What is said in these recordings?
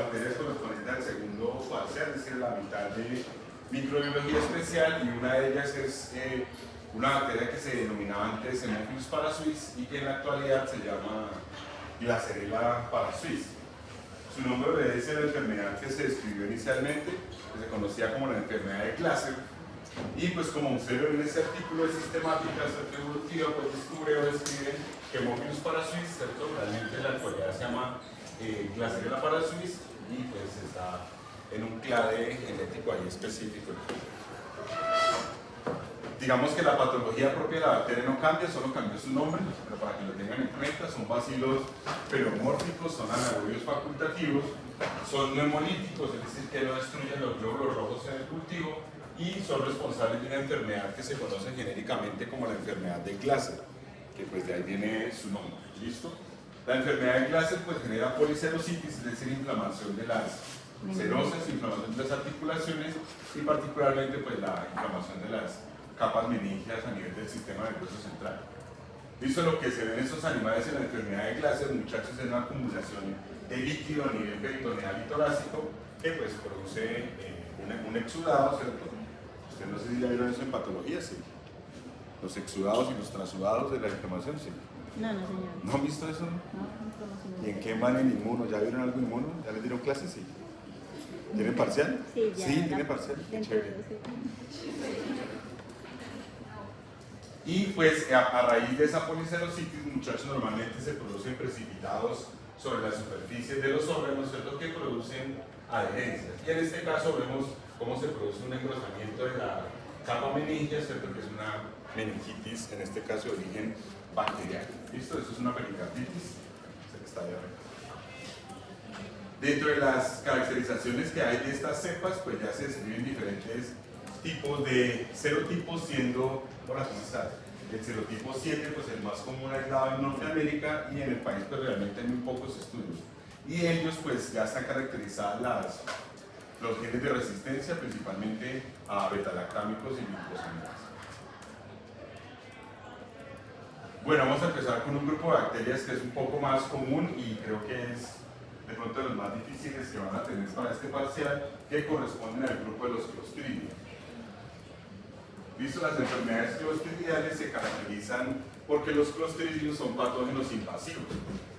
materias correspondientes al segundo parcial, es decir, la mitad de microbiología especial, y una de ellas es una bacteria que se denominaba antes Haemophilus parasuis y que en la actualidad se llama Glasserella parasuis. Su nombre obedece a la enfermedad que se describió inicialmente, que se conocía como la enfermedad de Glasser, y pues como usted ve en ese artículo de sistemática evolutiva, pues descubre o describe que Haemophilus parasuis, ¿cierto? Realmente en la actualidad se llama Glasserella parasuis y pues está en un clade genético ahí específico. Digamos que la patología propia de la bacteria no cambia, solo cambió su nombre, pero para que lo tengan en cuenta, son bacilos peromórficos, son anaerobios facultativos, son no hemolíticos, es decir, que no destruyen los glóbulos rojos en el cultivo, y son responsables de una enfermedad que se conoce genéricamente como la enfermedad de Glasser, que pues de ahí viene su nombre. ¿Listo? La enfermedad de Glasser pues genera policerositis, es decir, inflamación de las serosas, inflamación de las articulaciones y particularmente pues la inflamación de las capas meningias a nivel del sistema nervioso central. ¿Listo? Lo que se ve en estos animales en la enfermedad de Glasser, muchachos, es una acumulación de líquido a nivel peritoneal y torácico que pues produce un exudado, ¿cierto? Usted no sé si ya vieron eso en patología, sí. Los exudados y los transudados de la inflamación, sí. No, señor. ¿No han visto eso? No conocemos. ¿Y en qué van en inmuno? ¿Ya vieron algo inmuno? ¿Ya les dieron clases? Sí. ¿Tienen parcial? Sí, ya. Sí, tiene parcial. Qué chévere. Y pues a raíz de esa policerositis, muchachos, normalmente se producen precipitados sobre las superficies de los órganos, ¿cierto? Que producen adherencias. Y en este caso vemos cómo se produce un engrosamiento de la capa meningia, ¿cierto? Que es una meningitis, en este caso de origen bacteriano. ¿Listo? Eso es una pericarditis. Se le está ahí arriba. Dentro de las caracterizaciones que hay de estas cepas, pues ya se describen diferentes tipos de serotipos, siendo, hola, ¿cómo estás? El serotipo 7, pues el más común aislado en Norteamérica, y en el país pues realmente hay muy pocos estudios. Y ellos pues ya están caracterizadas los genes de resistencia, principalmente a betalactámicos y glucosaminonas. Bueno, vamos a empezar con un grupo de bacterias que es un poco más común y creo que es de pronto de los más difíciles que van a tener para este parcial, que corresponden al grupo de los clostridium. ¿Listo? Las enfermedades clostridiales se caracterizan porque los clostridium son patógenos invasivos,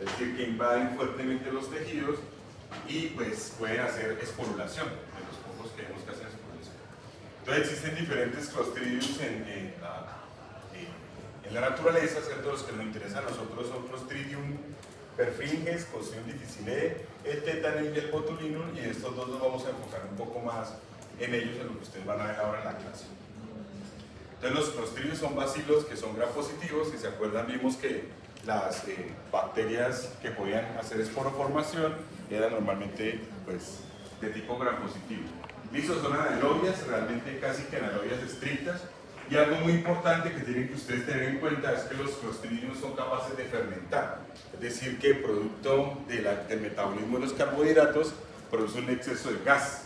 es decir, que invaden fuertemente los tejidos y pues pueden hacer esporulación, de los pocos que vemos que hacen esporulación. Entonces existen diferentes clostridiums en la naturaleza, ¿cierto? Los que nos interesan a nosotros son Clostridium perfringens, Clostridium difficile, el tetanus y el botulinum, y de estos dos nos vamos a enfocar un poco más en ellos, en lo que ustedes van a ver ahora en la clase. Entonces los Clostridium son bacilos que son gram positivos. Si se acuerdan, vimos que las bacterias que podían hacer esporoformación eran normalmente pues, de tipo gram positivo. Listo, son anaerobias, realmente casi que anaerobias estrictas. Y algo muy importante que tienen que ustedes tener en cuenta es que los Clostridium son capaces de fermentar, es decir, que producto del metabolismo de los carbohidratos produce un exceso de gas,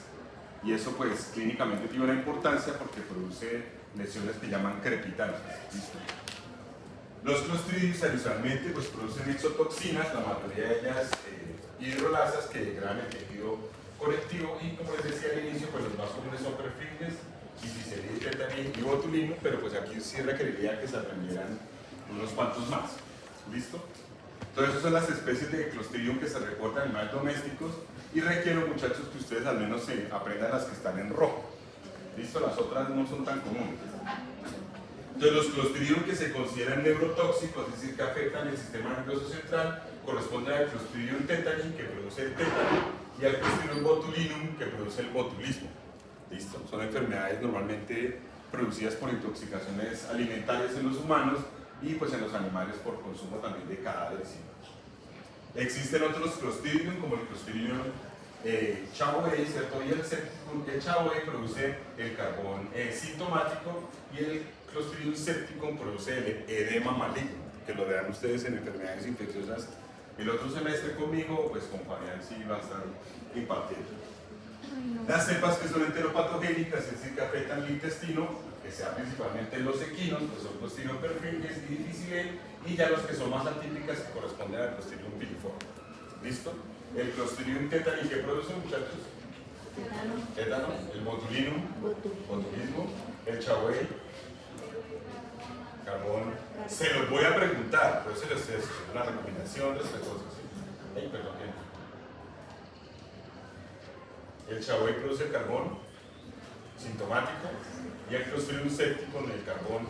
y eso pues clínicamente tiene una importancia porque produce lesiones que llaman crepitantes. ¿Listo? Los Clostridium adicionalmente pues producen exotoxinas, la mayoría de ellas hidrolasas que degradan el tejido conectivo, y como les decía al inicio, pues los más comunes son perfringens, difficile, tetanus y botulinum, pero pues aquí sí requeriría que se aprendieran unos cuantos más. ¿Listo? Entonces esas son las especies de Clostridium que se reportan en animales domésticos, y requiero, muchachos, que ustedes al menos se aprendan las que están en rojo. ¿Listo? Las otras no son tan comunes. Entonces los Clostridium que se consideran neurotóxicos, es decir, que afectan el sistema nervioso central, corresponden al Clostridium tetani, que produce el tétano, y al Clostridium botulinum, que produce el botulismo. ¿Listo? Son enfermedades normalmente producidas por intoxicaciones alimentarias en los humanos y pues en los animales por consumo también de cadáveres. Existen otros Clostridium, como el Clostridium Chaboey, ¿cierto? Y el Chaboey produce el carbón sintomático, y el Clostridium septicum produce el edema maligno, que lo verán ustedes en enfermedades infecciosas el otro semestre conmigo, pues con Fabián sí va a estar impartiendo. Las cepas que son enteropatogénicas, es decir, que afectan el intestino, que sea principalmente en los equinos, pues son Clostridium perfringens y difficile, y ya los que son más atípicas que corresponden al Clostridium piliforme. ¿Listo? El Clostridium tetani, ¿qué produce, muchachos? Tétano. El botulinum, botulismo. El chahuey, carbón. Se los voy a preguntar, por eso les estoy haciendo una recomendación respetuosa. ¿Sí? Ay, perdón. El chahuey produce el carbón sintomático y el Clostridium séptico en el carbón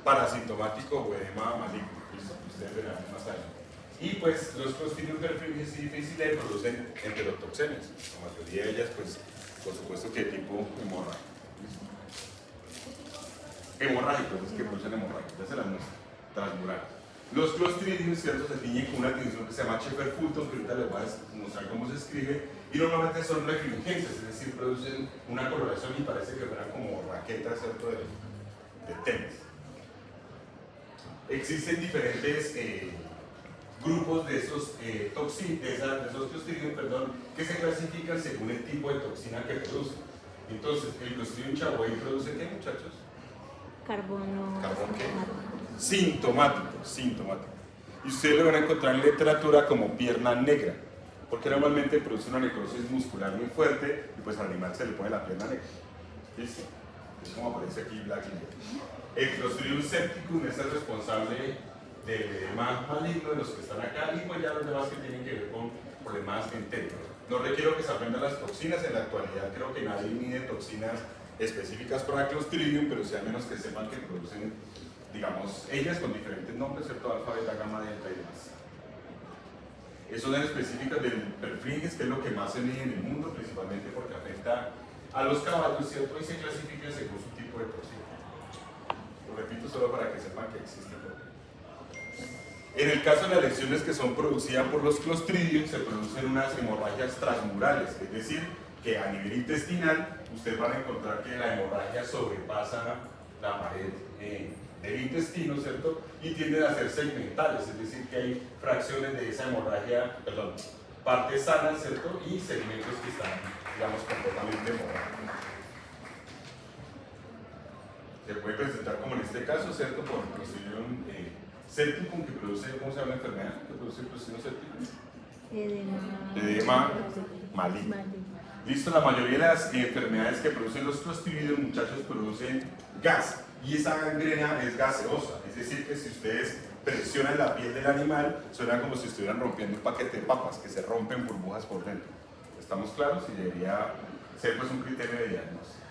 parasintomático o edema maligno. ¿Listo? Ustedes verán más adelante. Y pues los Clostridium perfringens y difficile producen enterotoxemias. La mayoría de ellas, pues, por supuesto que de tipo hemorrágico. Hemorrágicos, es que producen hemorrágicos, ya se las muestro, transmural. Los Clostridium, ¿cierto?, se tiñen con una tinción que se llama Sheffer-Fulton, que ahorita les voy a mostrar cómo se escribe, y normalmente son refringentes, es decir, producen una coloración y parece que fueran como raquetas, ¿cierto?, de tenis. Existen diferentes grupos de esos Clostridium, que se clasifican según el tipo de toxina que producen. Entonces, el Clostridium chahuey produce ¿qué, muchachos? Carbono. ¿Carbón qué? Sintomático. Y ustedes lo van a encontrar en literatura como pierna negra, porque normalmente produce una necrosis muscular muy fuerte y pues al animal se le pone la pierna negra. ¿Listo? Es como aparece aquí Black Liver. El Clostridium septicum es el responsable del edema maligno de los que están acá y pues ya los demás que tienen que ver con problemas entéricos. No requiero que se aprendan las toxinas, en la actualidad creo que nadie mide toxinas específicas para Clostridium, pero sí al menos que sepan que producen, digamos, ellas con diferentes nombres, ¿cierto? Alfa, beta, gamma, delta y demás. Son específicas del perfringens, que es lo que más se mide en el mundo, principalmente porque afecta a los caballos, ¿cierto? Y se clasifica según su tipo de toxina. Lo repito solo para que sepan que existe. En el caso de las lesiones que son producidas por los Clostridium, se producen unas hemorragias transmurales, es decir, que a nivel intestinal ustedes van a encontrar que la hemorragia sobrepasa la pared del intestino, ¿cierto? Y tienden a ser segmentales, es decir, que hay fracciones de esa hemorragia, partes sanas, ¿cierto? Y segmentos que están, digamos, completamente hemorrágicos. Se puede presentar como en este caso, ¿cierto? Por Clostridium septicum, que produce, ¿cómo se llama la enfermedad? ¿Qué produce el Clostridium septicum? Edema maligno. Listo, la mayoría de las enfermedades que producen los Clostridium, muchachos, producen gas. Y esa gangrena es gaseosa, es decir, que si ustedes presionan la piel del animal, suena como si estuvieran rompiendo un paquete de papas, que se rompen burbujas por dentro. ¿Estamos claros? Y debería ser pues un criterio de diagnóstico.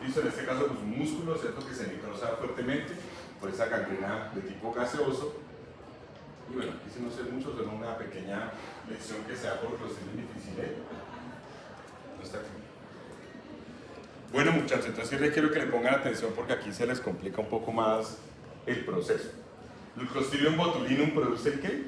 Listo, en este caso pues un músculo, ¿cierto?, que se necrosa fuertemente por esa gangrena de tipo gaseoso. Y bueno, aquí si no sé mucho, solo una pequeña lesión que se da por Clostridium difficile. No está aquí. Bueno, muchachos, entonces yo quiero que le pongan atención porque aquí se les complica un poco más el proceso. El Clostridium botulinum produce ¿el qué?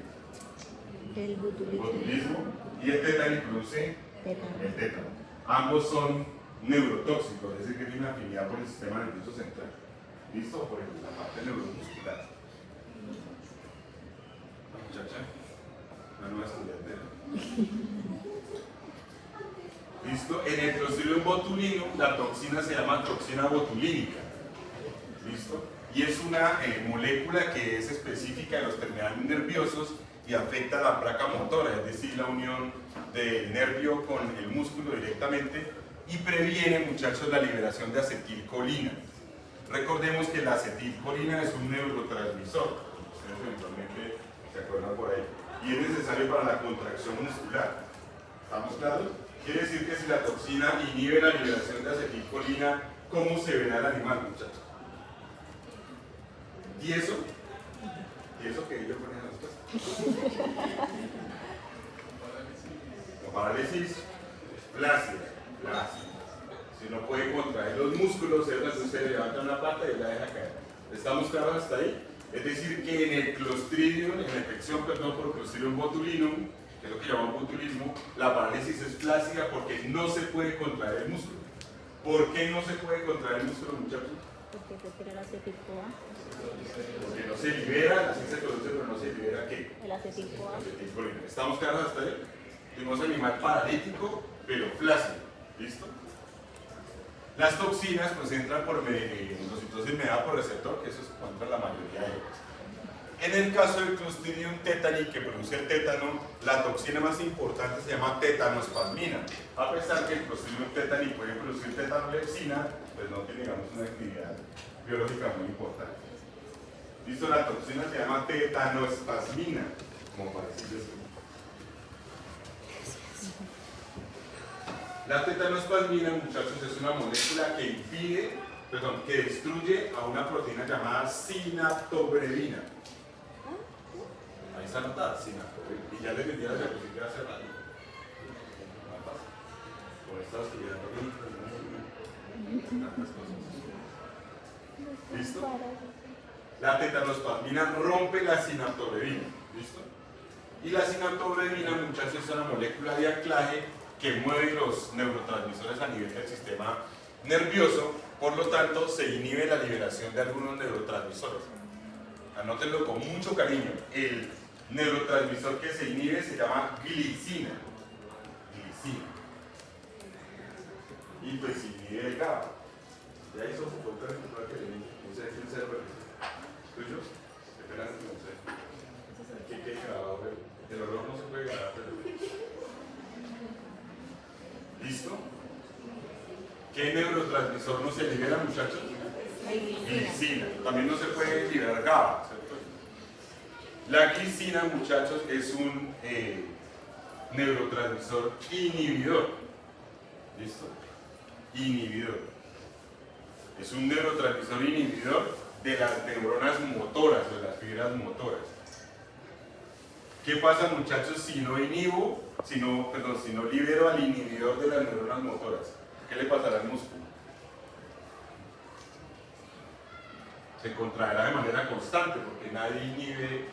El botulismo. Y el tetani produce el tétano. Ambos son neurotóxicos, es decir, que tienen afinidad por el sistema nervioso central. ¿Listo? Por la parte neuromuscular. Muchacha, una nueva estudiante. ¿Listo? En el Clostridium botulinum la toxina se llama toxina botulínica. ¿Listo? Y es una molécula que es específica de los terminales nerviosos y afecta la placa motora, es decir, la unión del nervio con el músculo directamente y previene, muchachos, la liberación de acetilcolina. Recordemos que la acetilcolina es un neurotransmisor, ustedes eventualmente se acuerdan por ahí, y es necesario para la contracción muscular. ¿Estamos claros? Quiere decir que si la toxina inhibe la liberación de acetilcolina, ¿cómo se verá el animal, muchachos? ¿Y eso? ¿Y eso que ellos ponen a las cosas? La parálisis flácida. Si no puede contraer los músculos, entonces se levanta una pata y la deja caer. ¿Estamos claros hasta ahí? Es decir, que en el Clostridium, en la infección, por Clostridium botulinum, que es lo que llamamos botulismo, la parálisis es flácida porque no se puede contraer el músculo. ¿Por qué no se puede contraer el músculo, muchachos? Porque retira el acetil-CoA. Porque no se libera, así se produce, pero no se libera ¿qué? El acetil-CoA. Acetilcolina. ¿Estamos claros hasta ahí? Tenemos animal paralítico, pero flácido. ¿Listo? Las toxinas pues entran por endocitosis mediada por receptor, que eso es contra la mayoría de ellas. En el caso del Clostridium tetani, que produce el tétano, la toxina más importante se llama tetanospasmina. A pesar que el Clostridium tetani puede producir tetanolepsina, pues no tiene, digamos, una actividad biológica muy importante. ¿Listo? La toxina se llama tetanospasmina, como para decirles. La tetanospasmina, muchachos, es una molécula que que destruye a una proteína llamada sinaptobrevina. Ahí está anotada, sinaptobrevina. Y ya les vendí la diapositiva hace rato. Más fácil. Con esta oscuridad tantas cosas. ¿Listo? La tetanospasmina rompe la sinaptobrevina. ¿Listo? Y la sinaptobrevina, muchachos, es una molécula de anclaje que mueve los neurotransmisores a nivel del sistema nervioso, por lo tanto se inhibe la liberación de algunos neurotransmisores. Anótenlo con mucho cariño. El neurotransmisor que se inhibe se llama glicina. Glicina. Y pues inhibe el GABA. Ya hizo un poco de que no sé quién se lo ¿tuyos? Esperan que no sé. Aquí hay grabado. El olor no se puede grabar, pero... ¿Listo? ¿Qué neurotransmisor no se libera, muchachos? Glicina. También no se puede liberar GABA, ¿cierto? La glicina, muchachos, es un neurotransmisor inhibidor. ¿Listo? Inhibidor. Es un neurotransmisor inhibidor de las neuronas motoras, de las fibras motoras. ¿Qué pasa, muchachos, si no libero al inhibidor de las neuronas motoras? ¿Qué le pasará al músculo? Se contraerá de manera constante porque nadie inhibe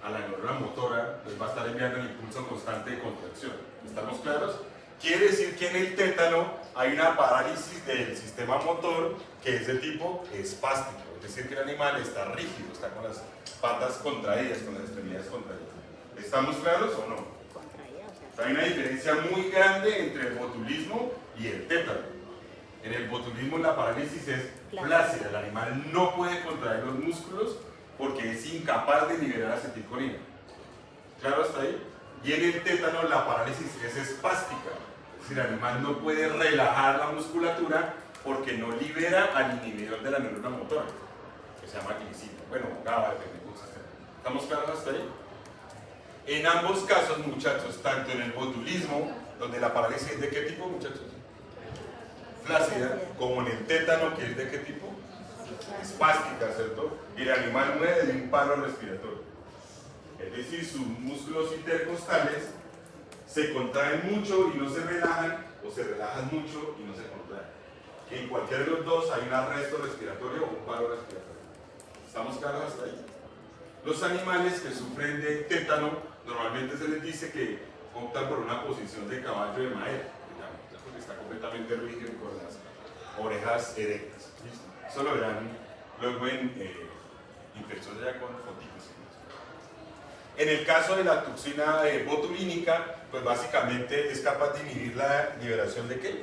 a la neurona motora, pues va a estar enviando el impulso constante de contracción. ¿Estamos claros? Quiere decir que en el tétano hay una parálisis del sistema motor que es de tipo espástico, es decir, que el animal está rígido, está con las patas contraídas, con las extremidades contraídas. ¿Estamos claros o no? Hay una diferencia muy grande entre el botulismo y el tétano. En el botulismo la parálisis es flácida, el animal no puede contraer los músculos porque es incapaz de liberar acetilcolina. ¿Claro hasta ahí? Y en el tétano la parálisis es espástica, es decir, el animal no puede relajar la musculatura porque no libera al inhibidor de la neurona motora, que se llama glicina. Bueno, GABA, depende del sistema. ¿Estamos claros hasta ahí? En ambos casos, muchachos, tanto en el botulismo, donde la parálisis es de qué tipo, muchachos? Flácida, como en el tétano, que es de qué tipo? Espástica, ¿cierto? Y el animal muere de un paro respiratorio. Es decir, sus músculos intercostales se contraen mucho y no se relajan, o se relajan mucho y no se contraen. En cualquiera de los dos hay un arresto respiratorio o un paro respiratorio. ¿Estamos claros hasta ahí? Los animales que sufren de tétano normalmente se les dice que optan por una posición de caballo de madera, porque está completamente rígido y con las orejas erectas. ¿Listo? Eso lo verán luego en infección ya con fotitos. En el caso de la toxina botulínica, pues básicamente es capaz de inhibir la liberación de ¿qué?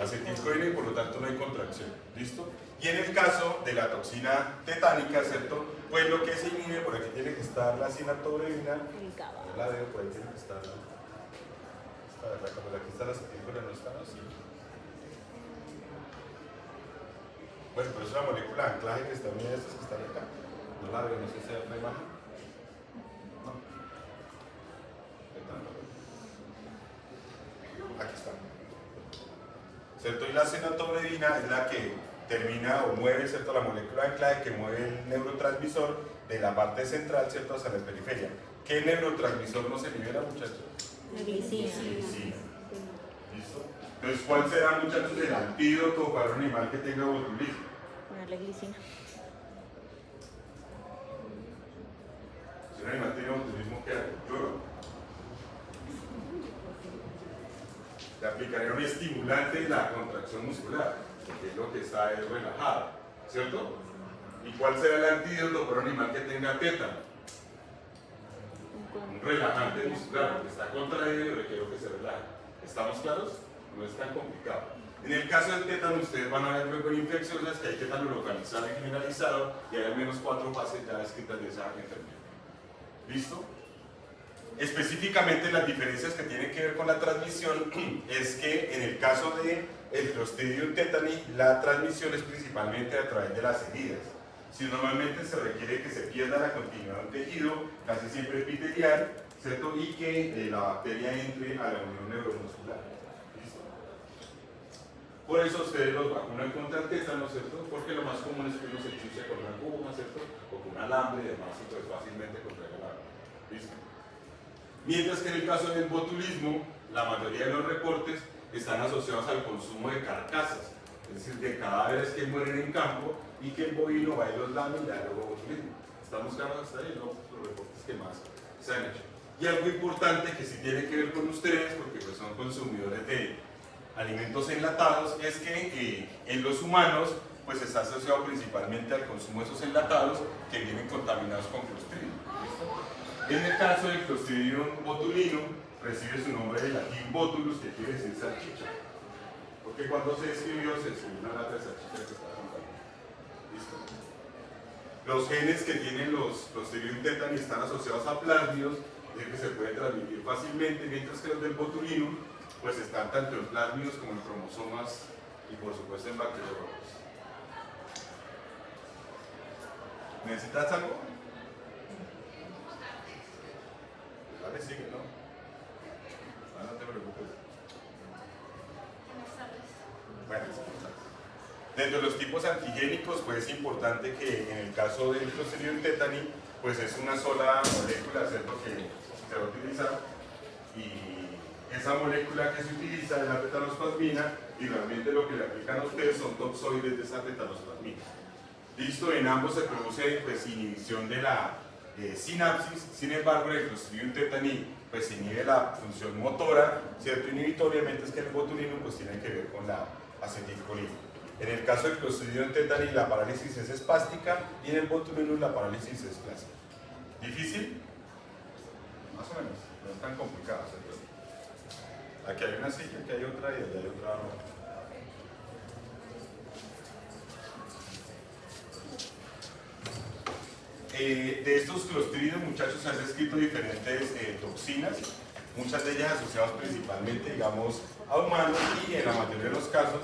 Acetilcolina y por lo tanto no hay contracción. ¿Listo? Y en el caso de la toxina tetánica, ¿cierto? Pues lo que se inhibe, por aquí tiene que estar la sinaptobrevina. Yo la veo, por ahí tiene que estar la... Aquí está la acetilcolina, no está así. Bueno, pero es una molécula de anclaje que está unida a estas que están acá. No la veo, no sé si hay una imagen. No. Aquí está. ¿Cierto? Y la sinaptobrevina es la que termina o mueve, ¿cierto?, la molécula de anclaje que mueve el neurotransmisor de la parte central, ¿cierto?, hacia la periferia. ¿Qué neurotransmisor no se libera, muchachos? La glicina. Glicina. ¿Listo? Entonces, ¿cuál será, muchachos, el antídoto para un animal que tenga botulismo? Ponerle glicina. Si un animal tiene botulismo, ¿qué hace? Llora. Le aplicaría un estimulante de la contracción muscular, que es lo que está es relajado, ¿cierto? ¿Y cuál será el antídoto para un animal que tenga tétano? Un relajante muscular, porque está contraído y requiere que se relaje. ¿Estamos claros? no es tan complicado. En el caso del tétano, ustedes van a ver luego infecciosas que hay tétano localizado y generalizado, y hay al menos 4 fases ya descritas de esa enfermedad. ¿Listo? Específicamente las diferencias que tienen que ver con la transmisión es que en el caso del Clostridium tetani, la transmisión es principalmente a través de las heridas. Si normalmente se requiere que se pierda la continuidad de un tejido, casi siempre epitelial, ¿cierto? Y que la bacteria entre a la unión neuromuscular. ¿Listo? Por eso ustedes los vacunan contra el tétano, ¿cierto? Porque lo más común es que uno se chuce con una aguja, ¿cierto? O con un alambre y demás, y pues fácilmente contrae el alambre. ¿Listo? Mientras que en el caso del botulismo, la mayoría de los reportes están asociados al consumo de carcasas, es decir, de cadáveres que mueren en campo y que el bovino va y los lame y le da luego botulismo. ¿Estamos claros hasta ahí? ¿No? Los reportes que más se han hecho. Y algo importante que sí tiene que ver con ustedes, porque pues son consumidores de alimentos enlatados, es que en los humanos pues está asociado principalmente al consumo de esos enlatados que vienen contaminados con Clostridium. En el caso del Clostridium botulinum, recibe su nombre de latín botulus, que quiere decir salchicha. Porque cuando se escribió una lata de salchicha que estaba contaminada. ¿Listo? Los genes que tienen los Clostridium tetani están asociados a plásmidos, es decir, que se pueden transmitir fácilmente, mientras que los del botulinum pues están tanto en plásmidos como en cromosomas y por supuesto en bacteriólogos. ¿Necesitas algo? Dale, sigue, ¿no? No te preocupes. Bueno, dentro de los tipos antigénicos, pues es importante que en el caso del Clostridium tetani, pues es una sola molécula, ¿cierto?, que se va a utilizar, y esa molécula que se utiliza es la tetanospasmina, y realmente lo que le aplican a ustedes son toxoides de esa tetanospasmina. Listo, en ambos se produce pues inhibición de la sinapsis, sin embargo en el Clostridium tetani pues inhibe la función motora, ¿cierto? Inhibitoriamente es que el botulinum pues tiene que ver con la acetilcolina. En el caso del Clostridium tetani la parálisis es espástica y en el botulinum la parálisis es clásica. ¿Difícil? Más o menos, no es tan complicado, ¿cierto? Aquí hay una silla, aquí hay otra y allá hay otra. De estos Clostridium, muchachos, se han descrito diferentes toxinas, muchas de ellas asociadas principalmente, digamos, a humanos y en la mayoría de los casos,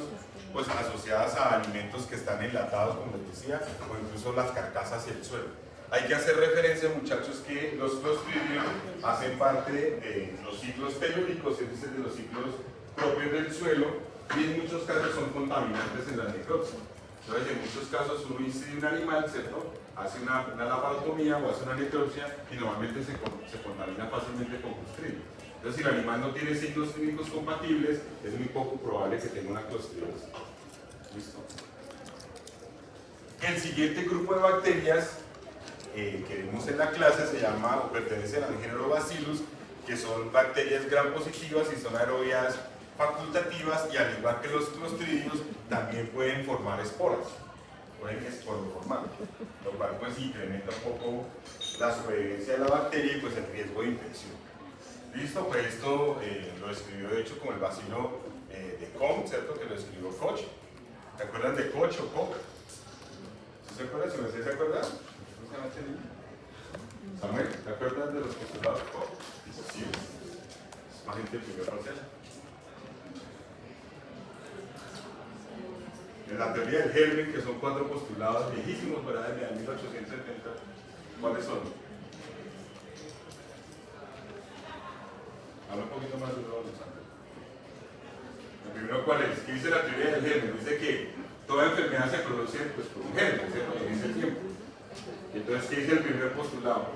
pues asociadas a alimentos que están enlatados, como les decía, o incluso las carcasas y el suelo. Hay que hacer referencia, muchachos, que los Clostridium hacen parte de los ciclos telúricos, es decir, de los ciclos propios del suelo, y en muchos casos son contaminantes en la necropsia. Entonces, en muchos casos uno incide un animal, ¿cierto?, hace una laparotomía o hace una necropsia y normalmente se contamina fácilmente con Clostridium. Entonces, si el animal no tiene signos clínicos compatibles, es muy poco probable que tenga una clostridiosis. ¿Listo? El siguiente grupo de bacterias que vemos en la clase se llama o pertenecen al género Bacillus, que son bacterias gram positivas y son aerobias facultativas, y al igual que los Clostridios también pueden formar esporas. Pueden esporoformar, lo cual pues incrementa un poco la sobrevivencia de la bacteria y pues el riesgo de infección. Listo, pues esto lo escribió de hecho como el bacilo de Koch, ¿cierto?, que lo escribió Koch. ¿Te acuerdas de Koch o Koch? ¿Sí se acuerdan? ¿Si ustedes se acuerdan? Samuel, ¿te acuerdas de los postulados Koch? Sí, es más gente del primer parcial. En la teoría del germen, que son 4 postulados viejísimos, ¿verdad?, desde 1870, ¿cuáles son? Habla un poquito más duro, Alexander. El primero, ¿cuál es? ¿Qué dice la teoría del germen? Dice que toda enfermedad se produce pues, por un germen, ¿cierto? En ese tiempo. Entonces, ¿qué dice el primer postulado?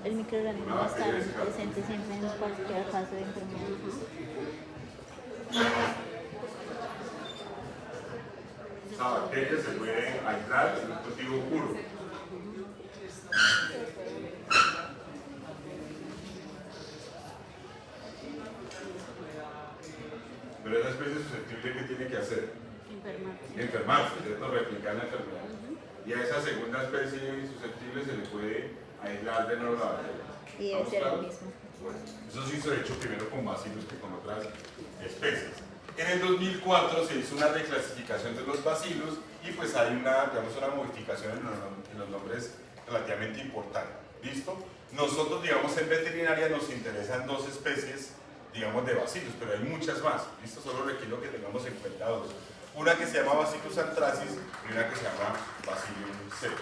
El microorganismo está presente siempre en cualquier caso de enfermedad. Esa bacteria se puede aislar en un cultivo puro. Pero esa especie susceptible, ¿qué tiene que hacer? Enfermarse, ¿cierto? Replicar la enfermedad. Y a esa segunda especie susceptible se le puede aislar de nuevo la bacteria. Y debe ser el mismo. Bueno, eso se hizo de hecho primero con bacillus que con otras especies. En el 2004 se hizo una reclasificación de los bacillus y pues hay una, digamos, una modificación en los nombres relativamente importante. ¿Listo? Nosotros, digamos, en veterinaria nos interesan dos especies, digamos, de bacillus, pero hay muchas más. ¿Listo? Solo requiero que tengamos en cuenta dos. Una que se llama Bacillus anthracis y una que se llama Bacillus cereus.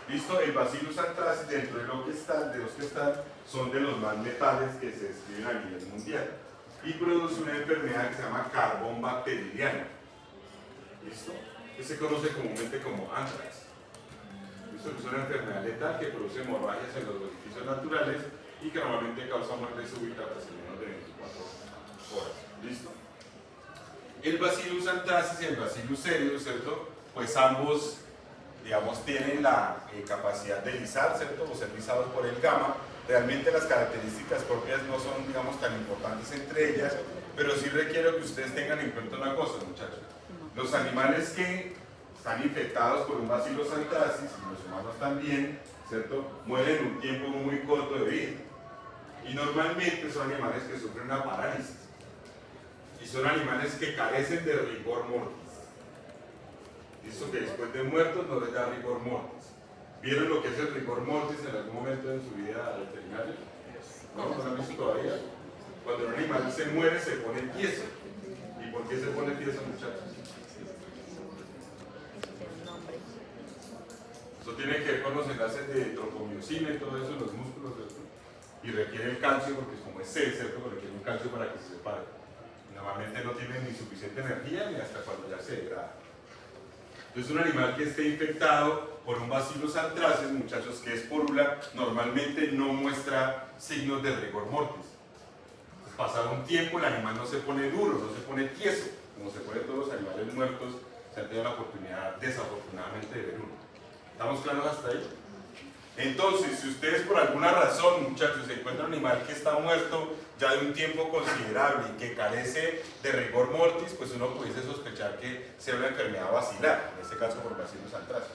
¿Listo? El Bacillus anthracis, dentro de los que están, son de los más letales que se describen a nivel mundial y produce una enfermedad que se llama carbón bacteriano. ¿Listo? Que se conoce comúnmente como anthrax. ¿Listo? Es una enfermedad letal que produce hemorragias en los orificios naturales y que normalmente causa muerte súbita tras menos de 24 horas. ¿Listo? El Bacillus anthracis y el Bacillus cereus, ¿cierto? Pues ambos, digamos, tienen la capacidad de lisar, ¿cierto? O ser lisados por el gamma. Realmente las características propias no son, digamos, tan importantes entre ellas, pero sí requiero que ustedes tengan en cuenta una cosa, muchachos. Los animales que están infectados por un Bacillus anthracis, y los humanos también, ¿cierto? Mueren en un tiempo muy corto de vida. Y normalmente son animales que sufren una parálisis. Y son animales que carecen de rigor mortis. Visto que después de muertos no les da rigor mortis. ¿Vieron lo que es el rigor mortis en algún momento en su vida veterinaria? ¿No? ¿No lo han visto todavía? Cuando un animal se muere se pone tieso. ¿Y por qué se pone tieso, muchachos? Eso tiene que ver con los enlaces de tropomiosina y todo eso en los músculos, ¿cierto? Y requiere el calcio, porque como es C, ¿cierto? Requiere un calcio para que se separe. Normalmente no tiene ni suficiente energía ni hasta cuando ya se degrada. Entonces un animal que esté infectado por un Bacillus anthracis, muchachos, que es porula, normalmente no muestra signos de rigor mortis. Entonces, pasado un tiempo el animal no se pone duro, no se pone tieso, como se pone todos los animales muertos, se han tenido la oportunidad desafortunadamente de ver uno. ¿Estamos claros hasta ahí? Entonces, si ustedes por alguna razón, muchachos, se encuentran un animal que está muerto ya de un tiempo considerable y que carece de rigor mortis, pues uno pudiese sospechar que sea una enfermedad bacilar, en este caso por Bacillus anthracis.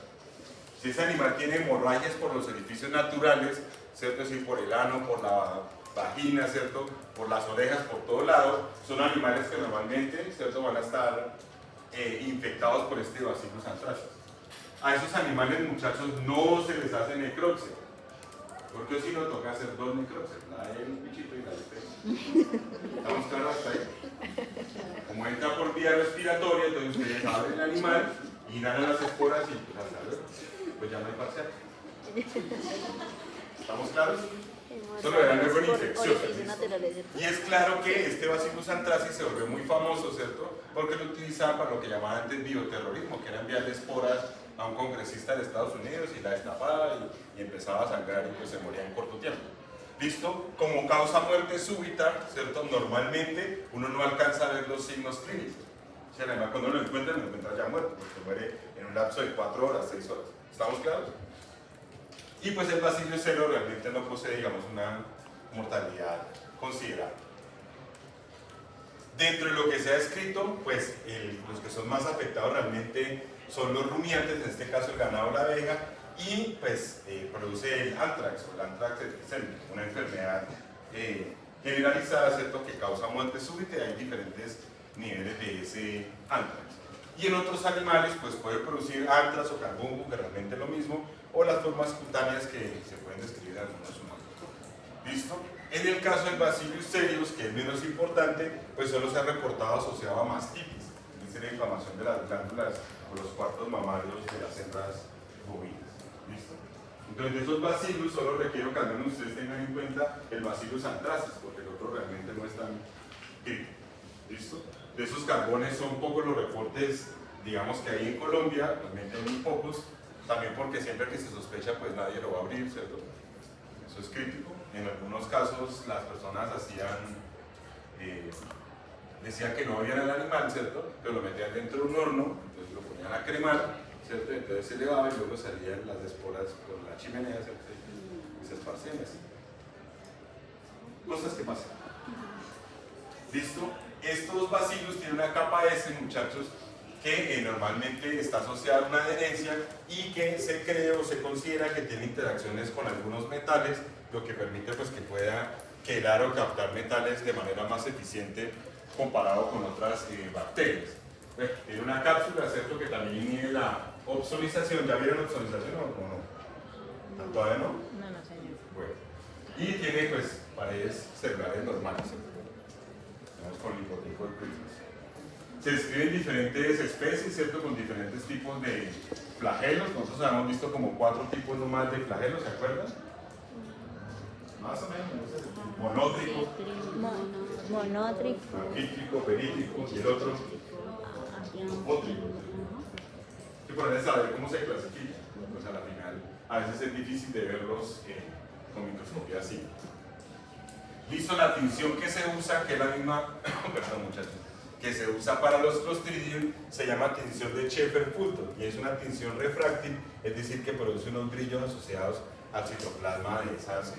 Si ese animal tiene hemorragias por los orificios naturales, ¿cierto? Es decir, por el ano, por la vagina, ¿cierto? Por las orejas, por todo lado, son animales que normalmente, ¿cierto? Van a estar infectados por este Bacillus anthracis. A esos animales, muchachos, no se les hace necropsia, porque si no toca hacer dos necropsias, la del bichito y la del pez. ¿Estamos claros hasta ahí? Como entra por vía respiratoria, entonces ustedes abren el animal, inhalan las esporas y pues hasta luego, pues ya no hay parcial. ¿Estamos claros? Eso lo verán luego en infecciones. Y es claro que este Bacillus anthracis se volvió muy famoso, ¿cierto? Porque lo utilizaban para lo que llamaban antes bioterrorismo, que era enviarle esporas a un congresista de Estados Unidos y la destapaba y empezaba a sangrar y pues se moría en corto tiempo. ¿Listo? Como causa muerte súbita, ¿cierto? Normalmente uno no alcanza a ver los signos clínicos. Si el animal cuando lo encuentra ya muerto, porque muere en un lapso de 4 horas, 6 horas. ¿Estamos claros? Y pues el Bacillus cereus realmente no posee, digamos, una mortalidad considerable. Dentro de lo que se ha escrito, pues los que son más afectados realmente son los rumiantes, en este caso el ganado o la abeja, y pues produce el anthrax o el anthrax epidémico, una enfermedad generalizada, ¿cierto?, que causa muerte súbita y hay diferentes niveles de ese anthrax. Y en otros animales pues puede producir anthrax o carbunco, que realmente es lo mismo, o las formas cutáneas que se pueden describir en algunos humanos. ¿Listo? En el caso del Bacillus cereus, que es menos importante, pues solo se ha reportado asociado a mastitis, es decir, la inflamación de las glándulas o los cuartos mamarios de las hembras bovinas. ¿Listo? Entonces, de esos bacillus solo requiero que al menos ustedes tengan en cuenta el Bacillus anthracis, porque el otro realmente no es tan crítico. ¿Listo? De esos carbones son pocos los reportes, digamos, que hay en Colombia, realmente hay muy pocos, también porque siempre que se sospecha, pues nadie lo va a abrir, ¿cierto? Eso es crítico. En algunos casos las personas decían que no habían el animal, ¿cierto? Pero lo metían dentro de un horno, entonces lo ponían a cremar, ¿cierto? Entonces se elevaba y luego salían las esporas por la chimenea, ¿cierto? Y se esparcían así. Cosas que pasan. ¿Listo? Estos bacillus tienen una capa S, muchachos, que normalmente está asociada a una adherencia y que se cree o se considera que tiene interacciones con algunos metales, lo que permite pues, que pueda quelar o captar metales de manera más eficiente comparado con otras bacterias. Bueno, tiene una cápsula, ¿cierto? Que también mide la ozonización. ¿Ya vieron ozonización o no? ¿Todavía no? No, señor. Bueno. Y tiene pues paredes celulares normales, ¿cierto? Vamos con linfocitos prismas. Se describen diferentes especies, ¿cierto? Con diferentes tipos de flagelos. Nosotros habíamos visto como 4 tipos nomás de flagelos, ¿se acuerdan? Más o menos. Monótrico, Monótrico. anfítrico, perítrico y el otro ótrico. Y por eso saber cómo se clasifica, pues a la final a veces es difícil de verlos con microscopía así. Listo, la tinción que se usa, que es la misma, perdón muchachos, que se usa para los Clostridium, se llama tinción de Sheffer-Fulton y es una tinción refráctil, es decir, que produce unos brillos asociados al citoplasma de esas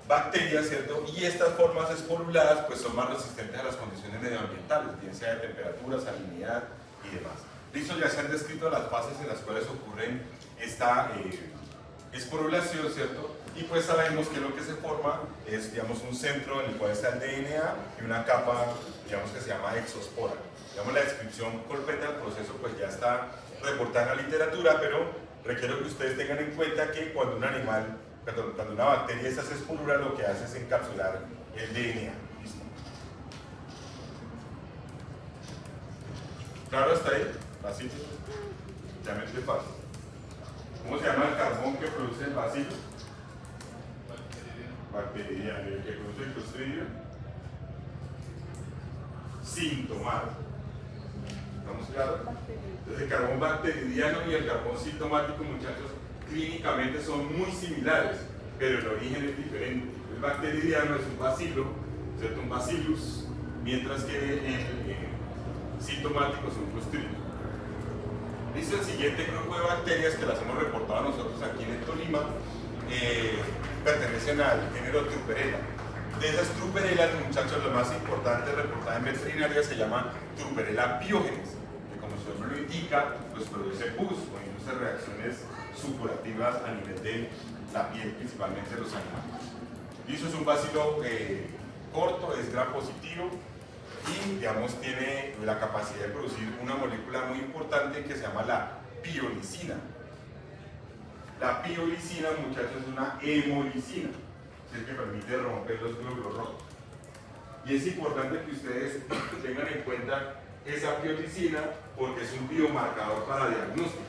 bacterias, ¿cierto? Y estas formas esporuladas pues son más resistentes a las condiciones medioambientales, bien sea de temperatura, salinidad y demás. Listo, ya se han descrito las fases en las cuales ocurren esta esporulación, ¿cierto? Y pues sabemos que lo que se forma es, digamos, un centro en el cual está el DNA y una capa, digamos, que se llama exospora. Digamos, la descripción completa del proceso pues ya está reportada en la literatura, pero requiero que ustedes tengan en cuenta que cuando un animal, perdón, cuando una bacteria esta se esporula, lo que hace es encapsular el DNA. ¿Listo? ¿Claro hasta ahí? Así, llamémosle fácil. ¿Cómo se llama el carbón que produce el bacilo? Bacteridiano. ¿El que produce el Clostridium? Sintomático. ¿Estamos claros? Entonces el carbón bacteridiano y el carbón sintomático, muchachos, clínicamente son muy similares, pero el origen es diferente. El bacteridiano es un bacilo, ¿cierto? Un bacillus, mientras que el sintomático es un Clostridium. Listo, el siguiente grupo de bacterias que las hemos reportado nosotros aquí en el Tolima pertenecen al género Truperella. De esas Truperelas, muchachos, lo más importante reportada en veterinaria se llama Truperella piógenes, que como su nombre lo indica, pues produce pus o induce reacciones supurativas a nivel de la piel, principalmente de los animales. Listo, es un bacilo corto, es gram positivo, y digamos tiene la capacidad de producir una molécula muy importante que se llama la piolicina. La piolicina, muchachos, es una hemolicina, es el que permite romper los glóbulos rojos. Y es importante que ustedes tengan en cuenta esa piolicina porque es un biomarcador para diagnóstico.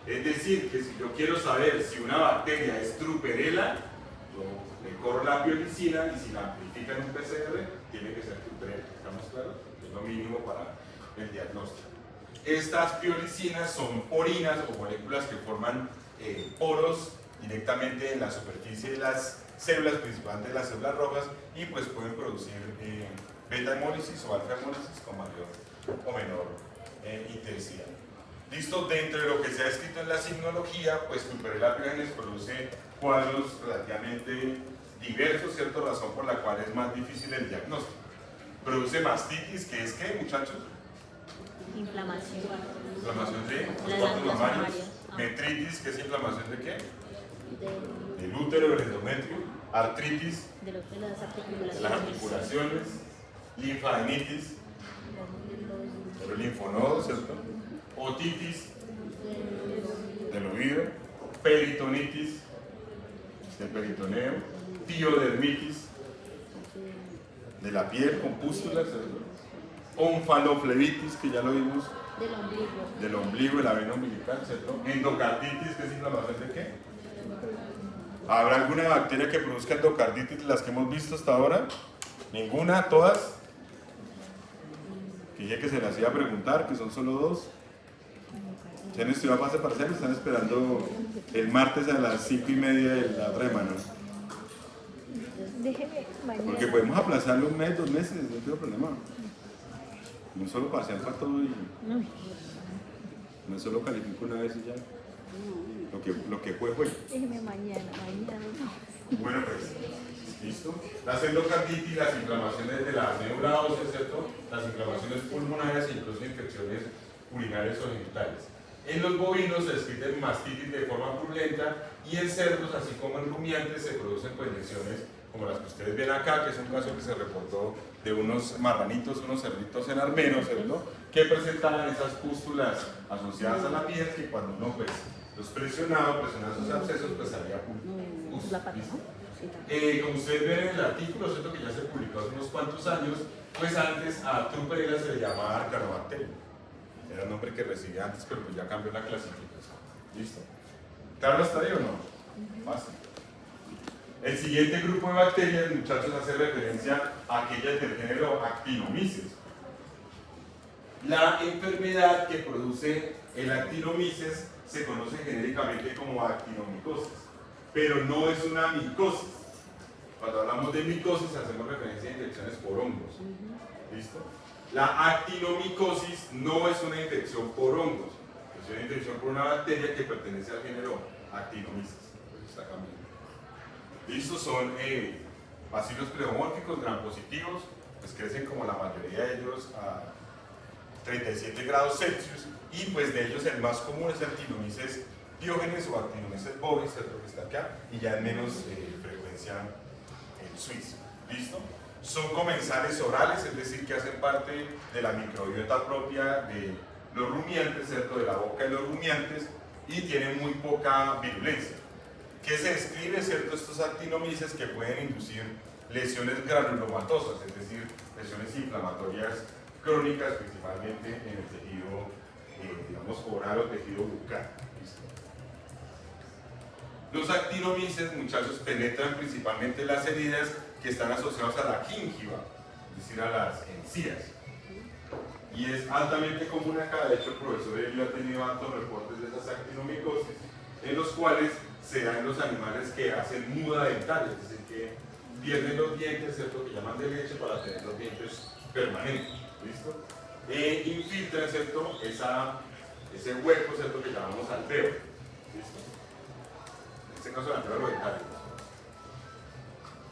Es decir, que si yo quiero saber si una bacteria es Truperella, yo le corro la piolicina y si la amplifica en un PCR, tiene que ser Truperella. ¿Estamos claros? Es lo mínimo para el diagnóstico. Estas piolicinas son porinas o moléculas que forman poros directamente en la superficie de las células, principalmente las células rojas, y pues pueden producir beta hemólisis o alfa hemólisis con mayor o menor intensidad. Listo, dentro de lo que se ha escrito en la signología, pues Truperella piógenes produce cuadros relativamente diversos, ¿cierto? Razón por la cual es más difícil el diagnóstico. Produce mastitis, que es ¿qué, muchachos? Inflamación. Inflamación de los Las cuartos glándulas mamarios. mamarias. Metritis, que es inflamación de qué? De Del útero, del endometrio. Artritis, las de articulaciones. las articulaciones. Linfadenitis, de los linfonodos, ¿cierto? Otitis, del oído. Peritonitis, del peritoneo. Piodermitis, de la piel con pústulas, ¿cierto? Onfaloflebitis, que ya lo vimos, Del ombligo. del ombligo, de la vena umbilical, ¿cierto? Endocarditis, que es inflamación de qué? ¿Habrá alguna bacteria que produzca endocarditis de las que hemos visto hasta ahora? ¿Ninguna? ¿Todas? Que dije que se las iba a preguntar, que son solo 2. ¿Se han estudiado fase parcial? Están esperando el martes a las 5:30 de la otra semana. Déjeme mañana. Porque podemos aplazarlo 1 mes, 2 meses, no tengo problema. No solo parcial para todo y no solo califico una vez y ya. Lo que fue, fue. Déjeme mañana. Bueno, pues ¿Listo? Las endocarditis, las inflamaciones de la médula ósea, ¿cierto? Las inflamaciones pulmonares e incluso infecciones urinarias o genitales. En los bovinos se describe mastitis de forma purulenta y en cerdos, así como en rumiantes, se producen pues lesiones como las que ustedes ven acá, que es un caso que se reportó de unos marranitos, unos cerditos en Armero, ¿cierto? Que presentaban esas pústulas asociadas a la piel que cuando uno pues los presionaba sus abscesos, pues salía pus. La pata, ¿Listo? ¿no? Como ustedes ven en el artículo, ¿cierto? Que ya se publicó hace unos cuantos años, pues antes a Trupperella se le llamaba Arcanobacterium. Era el nombre que recibía antes, pero pues ya cambió la clasificación. ¿Listo? ¿Claro hasta ahí o no? Fácil. El siguiente grupo de bacterias, muchachos, hace referencia a aquellas del género Actinomyces. La enfermedad que produce el Actinomyces se conoce genéricamente como actinomicosis, pero no es una micosis. Cuando hablamos de micosis hacemos referencia a infecciones por hongos. ¿Listo? La actinomicosis no es una infección por hongos, es una infección por una bacteria que pertenece al género Actinomyces. Pues está cambiando. ¿Listo? Son bacilos pneumónicos gram positivos, pues crecen como la mayoría de ellos a 37 grados Celsius y pues de ellos el más común es Actinomyces piógenes o Actinomyces bovis, ¿cierto? Que está acá, y ya en menos frecuencia en suizo. ¿Listo? Son comensales orales, es decir, que hacen parte de la microbiota propia de los rumiantes, ¿cierto? De la boca de los rumiantes, y tienen muy poca virulencia. ¿Qué se describe, cierto? Estos actinomyces que pueden inducir lesiones granulomatosas, es decir, lesiones inflamatorias crónicas, principalmente en el tejido, digamos, oral o tejido bucal. ¿Listo? Los actinomyces, muchachos, penetran principalmente las heridas que están asociadas a la gíngiva, es decir, a las encías. Y es altamente común acá, de hecho el profesor Elio ha tenido altos reportes de esas actinomicosis, en los cuales se dan los animales que hacen muda dental, es decir, que pierden los dientes, ¿cierto? Que llaman de leche para tener los dientes permanentes, ¿listo? Infiltran, ¿cierto? Ese hueco, ¿cierto? Que llamamos alveo, ¿listo? En este caso el alveolo dental.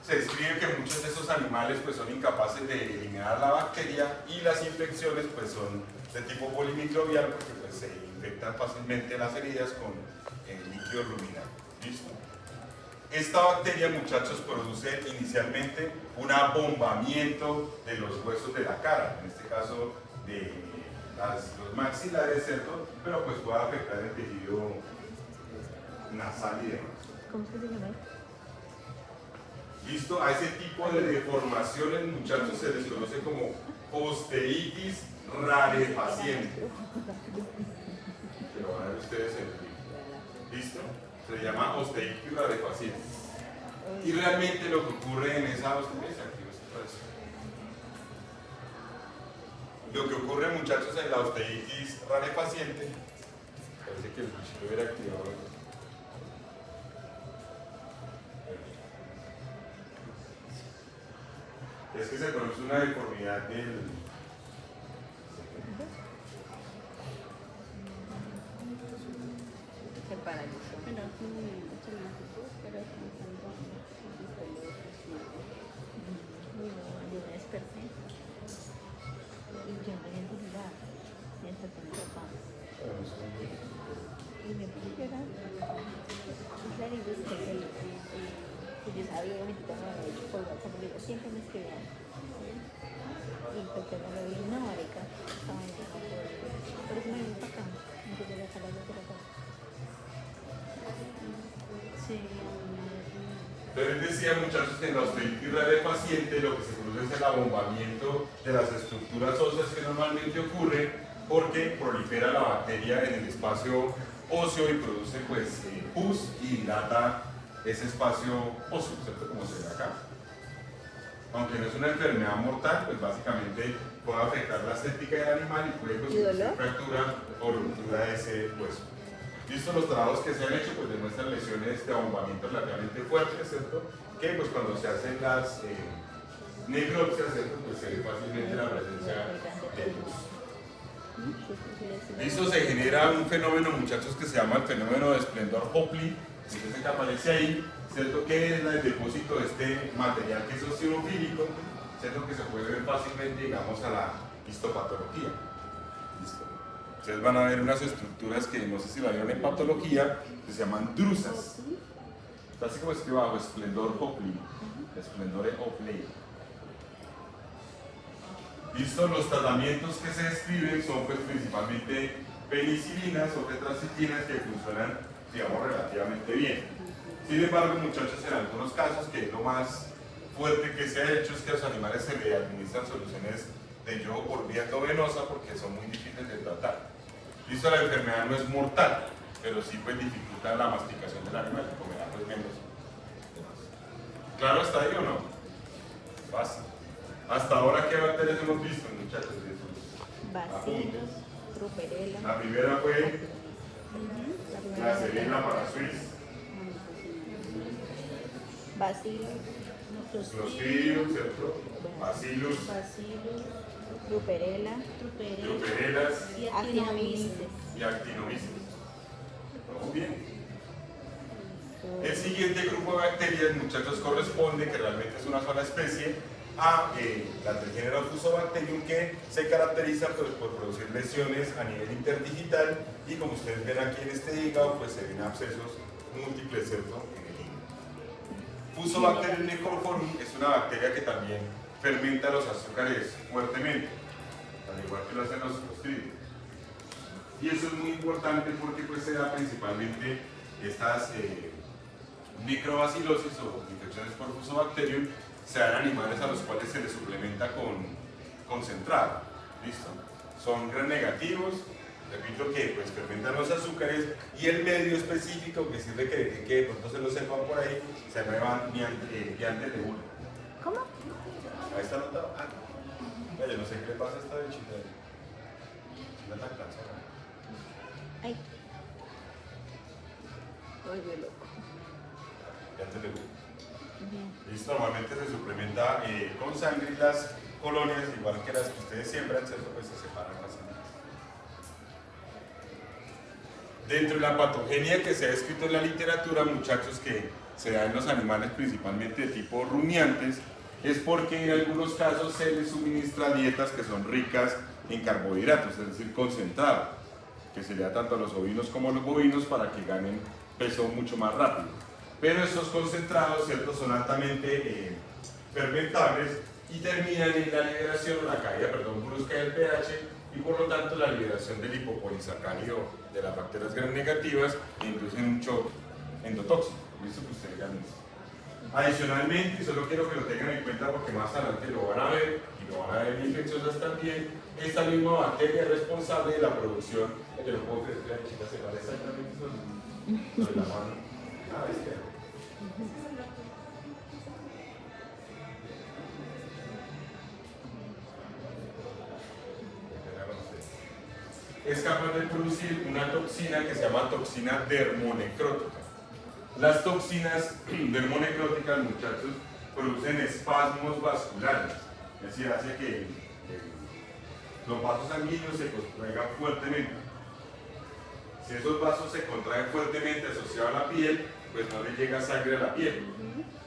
Se describe que muchos de esos animales pues, son incapaces de eliminar la bacteria y las infecciones pues, son de tipo polimicrobial porque pues, se infectan fácilmente las heridas con líquido ruminal. ¿Listo? Esta bacteria, muchachos, produce inicialmente un abombamiento de los huesos de la cara, en este caso de los maxilares, ¿cierto? Pero pues puede afectar el tejido nasal y demás. ¿Cómo se llama? ¿Listo? A ese tipo de deformaciones, muchachos, se les conoce como osteitis rarefaciente. Que lo van a ver ustedes en el video. ¿Listo? Se llama osteitis rarefaciente. Y realmente lo que ocurre en esa osteitis, lo que ocurre, muchachos, en la osteitis rarefaciente, parece que el cuchillo hubiera activado. Es que se produce una deformidad del... Se paralizó. Pero es mucho más pero es yo me desperté y yo no había olvidado y desperté a mi papá y me puse a llorar y claro, y busqué que yo sabía obviamente que me había hecho por WhatsApp, porque siempre me escribían y pues yo no lo vi, no, marica, estaba en el campo, por eso me vine para acá, entonces yo acá la otra. Sí. Pero él decía, muchachos, que en la osteitis rarefaciente lo que se produce es el abombamiento de las estructuras óseas que normalmente ocurre porque prolifera la bacteria en el espacio óseo y produce pues pus y dilata ese espacio óseo, ¿cierto? Como se ve acá. Aunque no es una enfermedad mortal, pues básicamente puede afectar la estética del animal y puede producir fractura o ruptura de ese hueso. Visto los trabajos que se han hecho, pues demuestran lesiones de abombamiento relativamente fuertes, ¿cierto? Que pues cuando se hacen las necropsias, ¿cierto? Pues se ve fácilmente la presencia de pus. Listo, se genera un fenómeno, muchachos, que se llama el fenómeno de esplendor Hopley. Entonces, que aparece ahí, ¿cierto? ¿Qué es el depósito de este material que es eosinofílico? ¿Cierto? Que se puede ver fácilmente, digamos, a la histopatología. ¿Listo? Ustedes van a ver unas estructuras que no sé si la vieron en patología, que se llaman drusas. Está así como escribe abajo, esplendor Hopley. Esplendor Hopley. ¿Listo? Los tratamientos que se describen son pues principalmente penicilinas o tetracistinas que funcionan, digamos, relativamente bien. Sin embargo, muchachos, en algunos casos, que es lo más fuerte que se ha hecho, es que a los animales se le administran soluciones de yodo por vía endovenosa porque son muy difíciles de tratar. Listo, la enfermedad no es mortal, pero sí pues dificulta la masticación del animal y comerá pues menos. ¿Claro hasta ahí o no? Fácil. Hasta ahora, ¿qué bacterias hemos visto, muchachos? Bacilos, Ruperella. La primera fue la Serena parasuis, Bacilos, Clostridium, ¿cierto? Bacillus, Ruperella, Ruperellas Actinomyces. y Actinomyces. Muy bien. El siguiente grupo de bacterias, muchachos, corresponde, que realmente es una sola especie, a la Trigénero Fusobacterium, que se caracteriza por producir lesiones a nivel interdigital y, como ustedes ven aquí en este hígado, pues se ven abscesos múltiples, ¿cierto?, en el hígado. Fusobacterium necrophorum es una bacteria que también fermenta los azúcares fuertemente, al igual que lo hacen los clostridios. Y eso es muy importante porque pues se da principalmente estas microbacilosis o infecciones por Fusobacterium, se dan animales a los cuales se les suplementa con concentrado. ¿Listo? Son gram negativos, repito que pues fermentan los azúcares, y el medio específico que sirve que de pronto se lo sepan por ahí, se llaman viantes de uno. ¿Cómo? Ahí está anotado. Ah, yo no sé qué le pasa a esta bichita. No tan cansada. Ay. Volvió loco. Viantes de uno. Listo, normalmente se suplementa con sangre y las colonias, igual que las que ustedes siembran, ¿cierto? Pues se separan fácilmente. Dentro de la patogenia que se ha escrito en la literatura, muchachos, que se da en los animales principalmente de tipo rumiantes, es porque en algunos casos se les suministra dietas que son ricas en carbohidratos, es decir, concentrado, que se le da tanto a los ovinos como a los bovinos para que ganen peso mucho más rápido. Pero estos concentrados, ¿cierto?, son altamente fermentables y terminan en la liberación o la caída, brusca del pH, y por lo tanto la liberación del lipopolisacárido de las bacterias gram negativas e inducen un shock endotóxico. Listo, que ustedes ya han visto. Adicionalmente, y solo quiero que lo tengan en cuenta porque más adelante lo van a ver, y lo van a ver en infecciosas también, esta misma bacteria es responsable de la producción. Yo no puedo creer que la chica se vale exactamente sobre la mano. Ah, es que es capaz de producir una toxina que se llama toxina dermonecrótica. Las toxinas dermonecróticas, muchachos, producen espasmos vasculares, es decir, hace que los vasos sanguíneos se contraigan fuertemente. Si esos vasos se contraen fuertemente asociados a la piel, pues no le llega sangre a la piel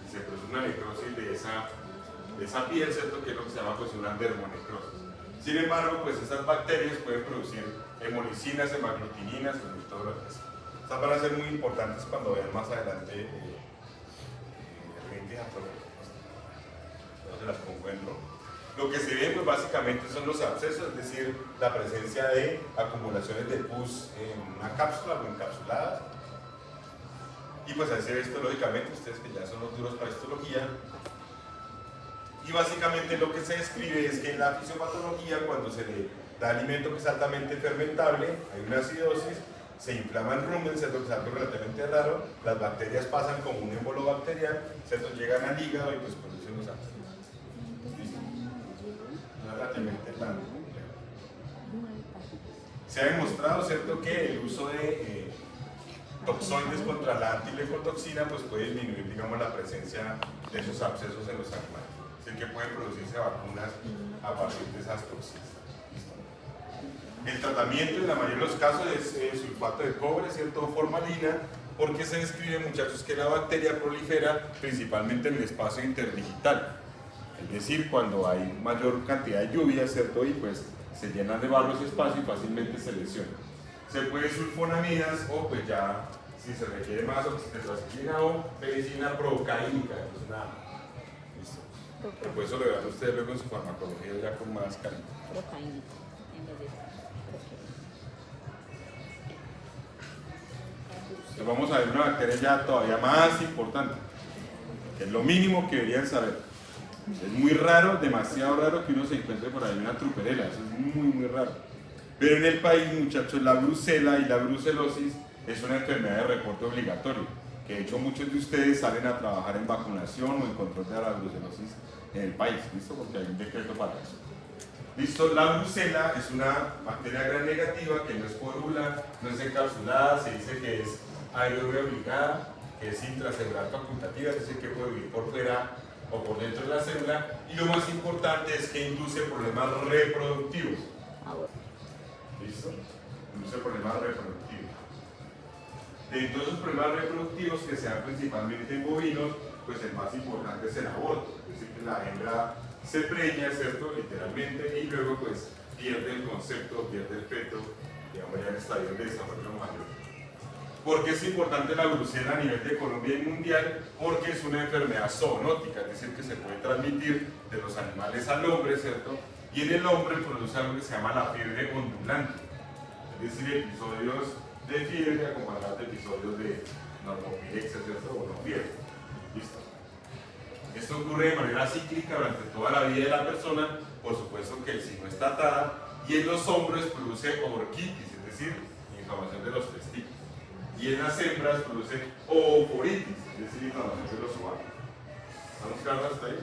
y se produce una necrosis de esa piel, ¿cierto?, que es lo que se llama pues una dermonecrosis. Sin embargo, pues esas bacterias pueden producir hemolicinas, hemaglutininas, y todo lo que sea. Estas van a ser muy importantes cuando vean más adelante rentes atológicas. Entonces las pongo en rojo. Lo que se ve pues básicamente son los abscesos, es decir, la presencia de acumulaciones de pus en una cápsula o encapsuladas. Y pues ahí se ve histológicamente, ustedes que ya son los duros para histología. Y básicamente lo que se describe es que en la fisiopatología, cuando se le da alimento que es altamente fermentable, hay una acidosis, se inflama el rumen, ¿cierto?, que es algo relativamente raro, las bacterias pasan como un émbolo bacterial, ¿cierto?, llegan al hígado y pues producen los abscesos. ¿Listo? No es relativamente tan complejo. Se ha demostrado, ¿cierto?, que el uso de toxoides contra la antileucotoxina pues puede disminuir, digamos, la presencia de esos abscesos en los animales. Así que pueden producirse vacunas a partir de esas toxinas. El tratamiento en la mayoría de los casos es sulfato de cobre, ¿cierto?, formalina, porque se describe, muchachos, que la bacteria prolifera principalmente en el espacio interdigital. Es decir, cuando hay mayor cantidad de lluvia, ¿cierto? Y pues se llenan de barro ese espacio y fácilmente se lesiona. Se puede sulfonamidas o pues ya, si se requiere más oxitetraciclina o medicina procaínica, pues nada. Listo. Pues eso lo verán ustedes luego en su farmacología ya con más cariño. Procaínica, en vez de Entonces vamos a ver una bacteria ya todavía más importante, que es lo mínimo que deberían saber. Es muy raro, demasiado raro que uno se encuentre por ahí una truperela, eso es muy raro. Pero en el país, muchachos, la brucela y la brucelosis es una enfermedad de reporte obligatorio, que de hecho muchos de ustedes salen a trabajar en vacunación o en control de la brucelosis en el país, ¿listo? Porque hay un decreto para eso. Listo, la brucela es una bacteria gram negativa que no es porula, no es encapsulada, se dice que es aerobia obligada, que es intracelular facultativa, es decir, que puede vivir por fuera o por dentro de la célula, y lo más importante es que induce problemas reproductivos. ¿Listo? Induce problemas reproductivos. Dentro de esos problemas reproductivos que se dan principalmente en bovinos, pues el más importante es el aborto, es decir, que la hembra se preña, ¿cierto? Literalmente, y luego pues pierde el concepto, pierde el feto, digamos ya en estadios de desarrollo mayor. ¿Por qué es importante la brucela a nivel de Colombia y mundial? Porque es una enfermedad zoonótica, es decir, que se puede transmitir de los animales al hombre, ¿cierto? Y en el hombre produce algo que se llama la fiebre ondulante, es decir, episodios de fiebre acompañados de episodios de normopilexia, ¿cierto? O no fiebre. ¿Listo? Esto ocurre de manera cíclica durante toda la vida de la persona, por supuesto que si no está atada, y en los hombres produce orquitis, es decir, inflamación de los testículos. Y en las hembras produce ooforitis, es decir, inflamación de los ovarios. ¿Estamos claros hasta ahí?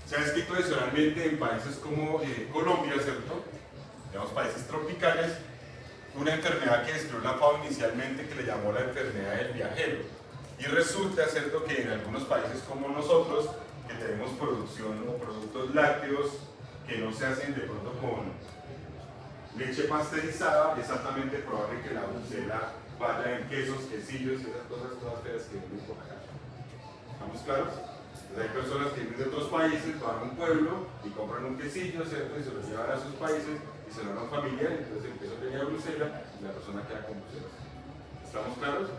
Se ha escrito adicionalmente en países como Colombia, ¿cierto? Digamos, países tropicales, una enfermedad que describió la FAO inicialmente que le llamó la enfermedad del viajero. Y resulta, ¿cierto?, que en algunos países como nosotros, que tenemos producción o productos lácteos que no se hacen de pronto con leche pasteurizada, es altamente probable que la brucela vaya en quesos, quesillos y esas cosas todas feas que vienen por acá. ¿Estamos claros? Entonces hay personas que vienen de otros países, van a un pueblo y compran un quesillo, ¿cierto? Y se lo llevan a sus países y se lo dan a un familiar, entonces el queso tenía brucela y la persona queda con brucela. ¿Estamos claros?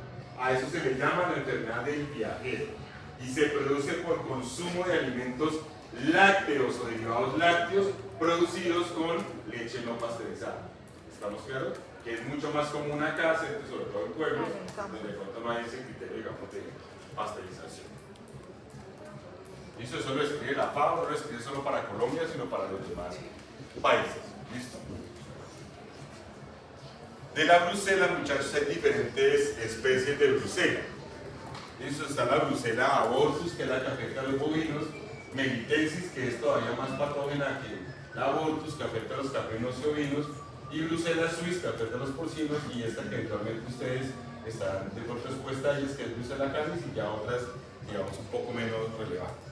A eso se le llama la enfermedad del viajero y se produce por consumo de alimentos lácteos o derivados lácteos producidos con leche no pasteurizada. ¿Estamos claros? Que es mucho más común acá, ¿cierto? Sobre todo en pueblos, donde de pronto no hay ese criterio, digamos, de pasteurización. ¿Listo? Eso lo escribe la FAO, no lo escribe solo para Colombia, sino para los demás países. ¿Listo? De la brucela, muchachos, hay diferentes especies de brucela. ¿Listo? Está la brucela abortus, que es la que afecta a los bovinos, melitensis, que es todavía más patógena que la abortus, que afecta a los caprinos y ovinos, y brucela suis, que afecta a los porcinos, y esta que eventualmente ustedes están de pronto expuesta a ellas, que es brucela canis, y ya otras, digamos, un poco menos relevantes.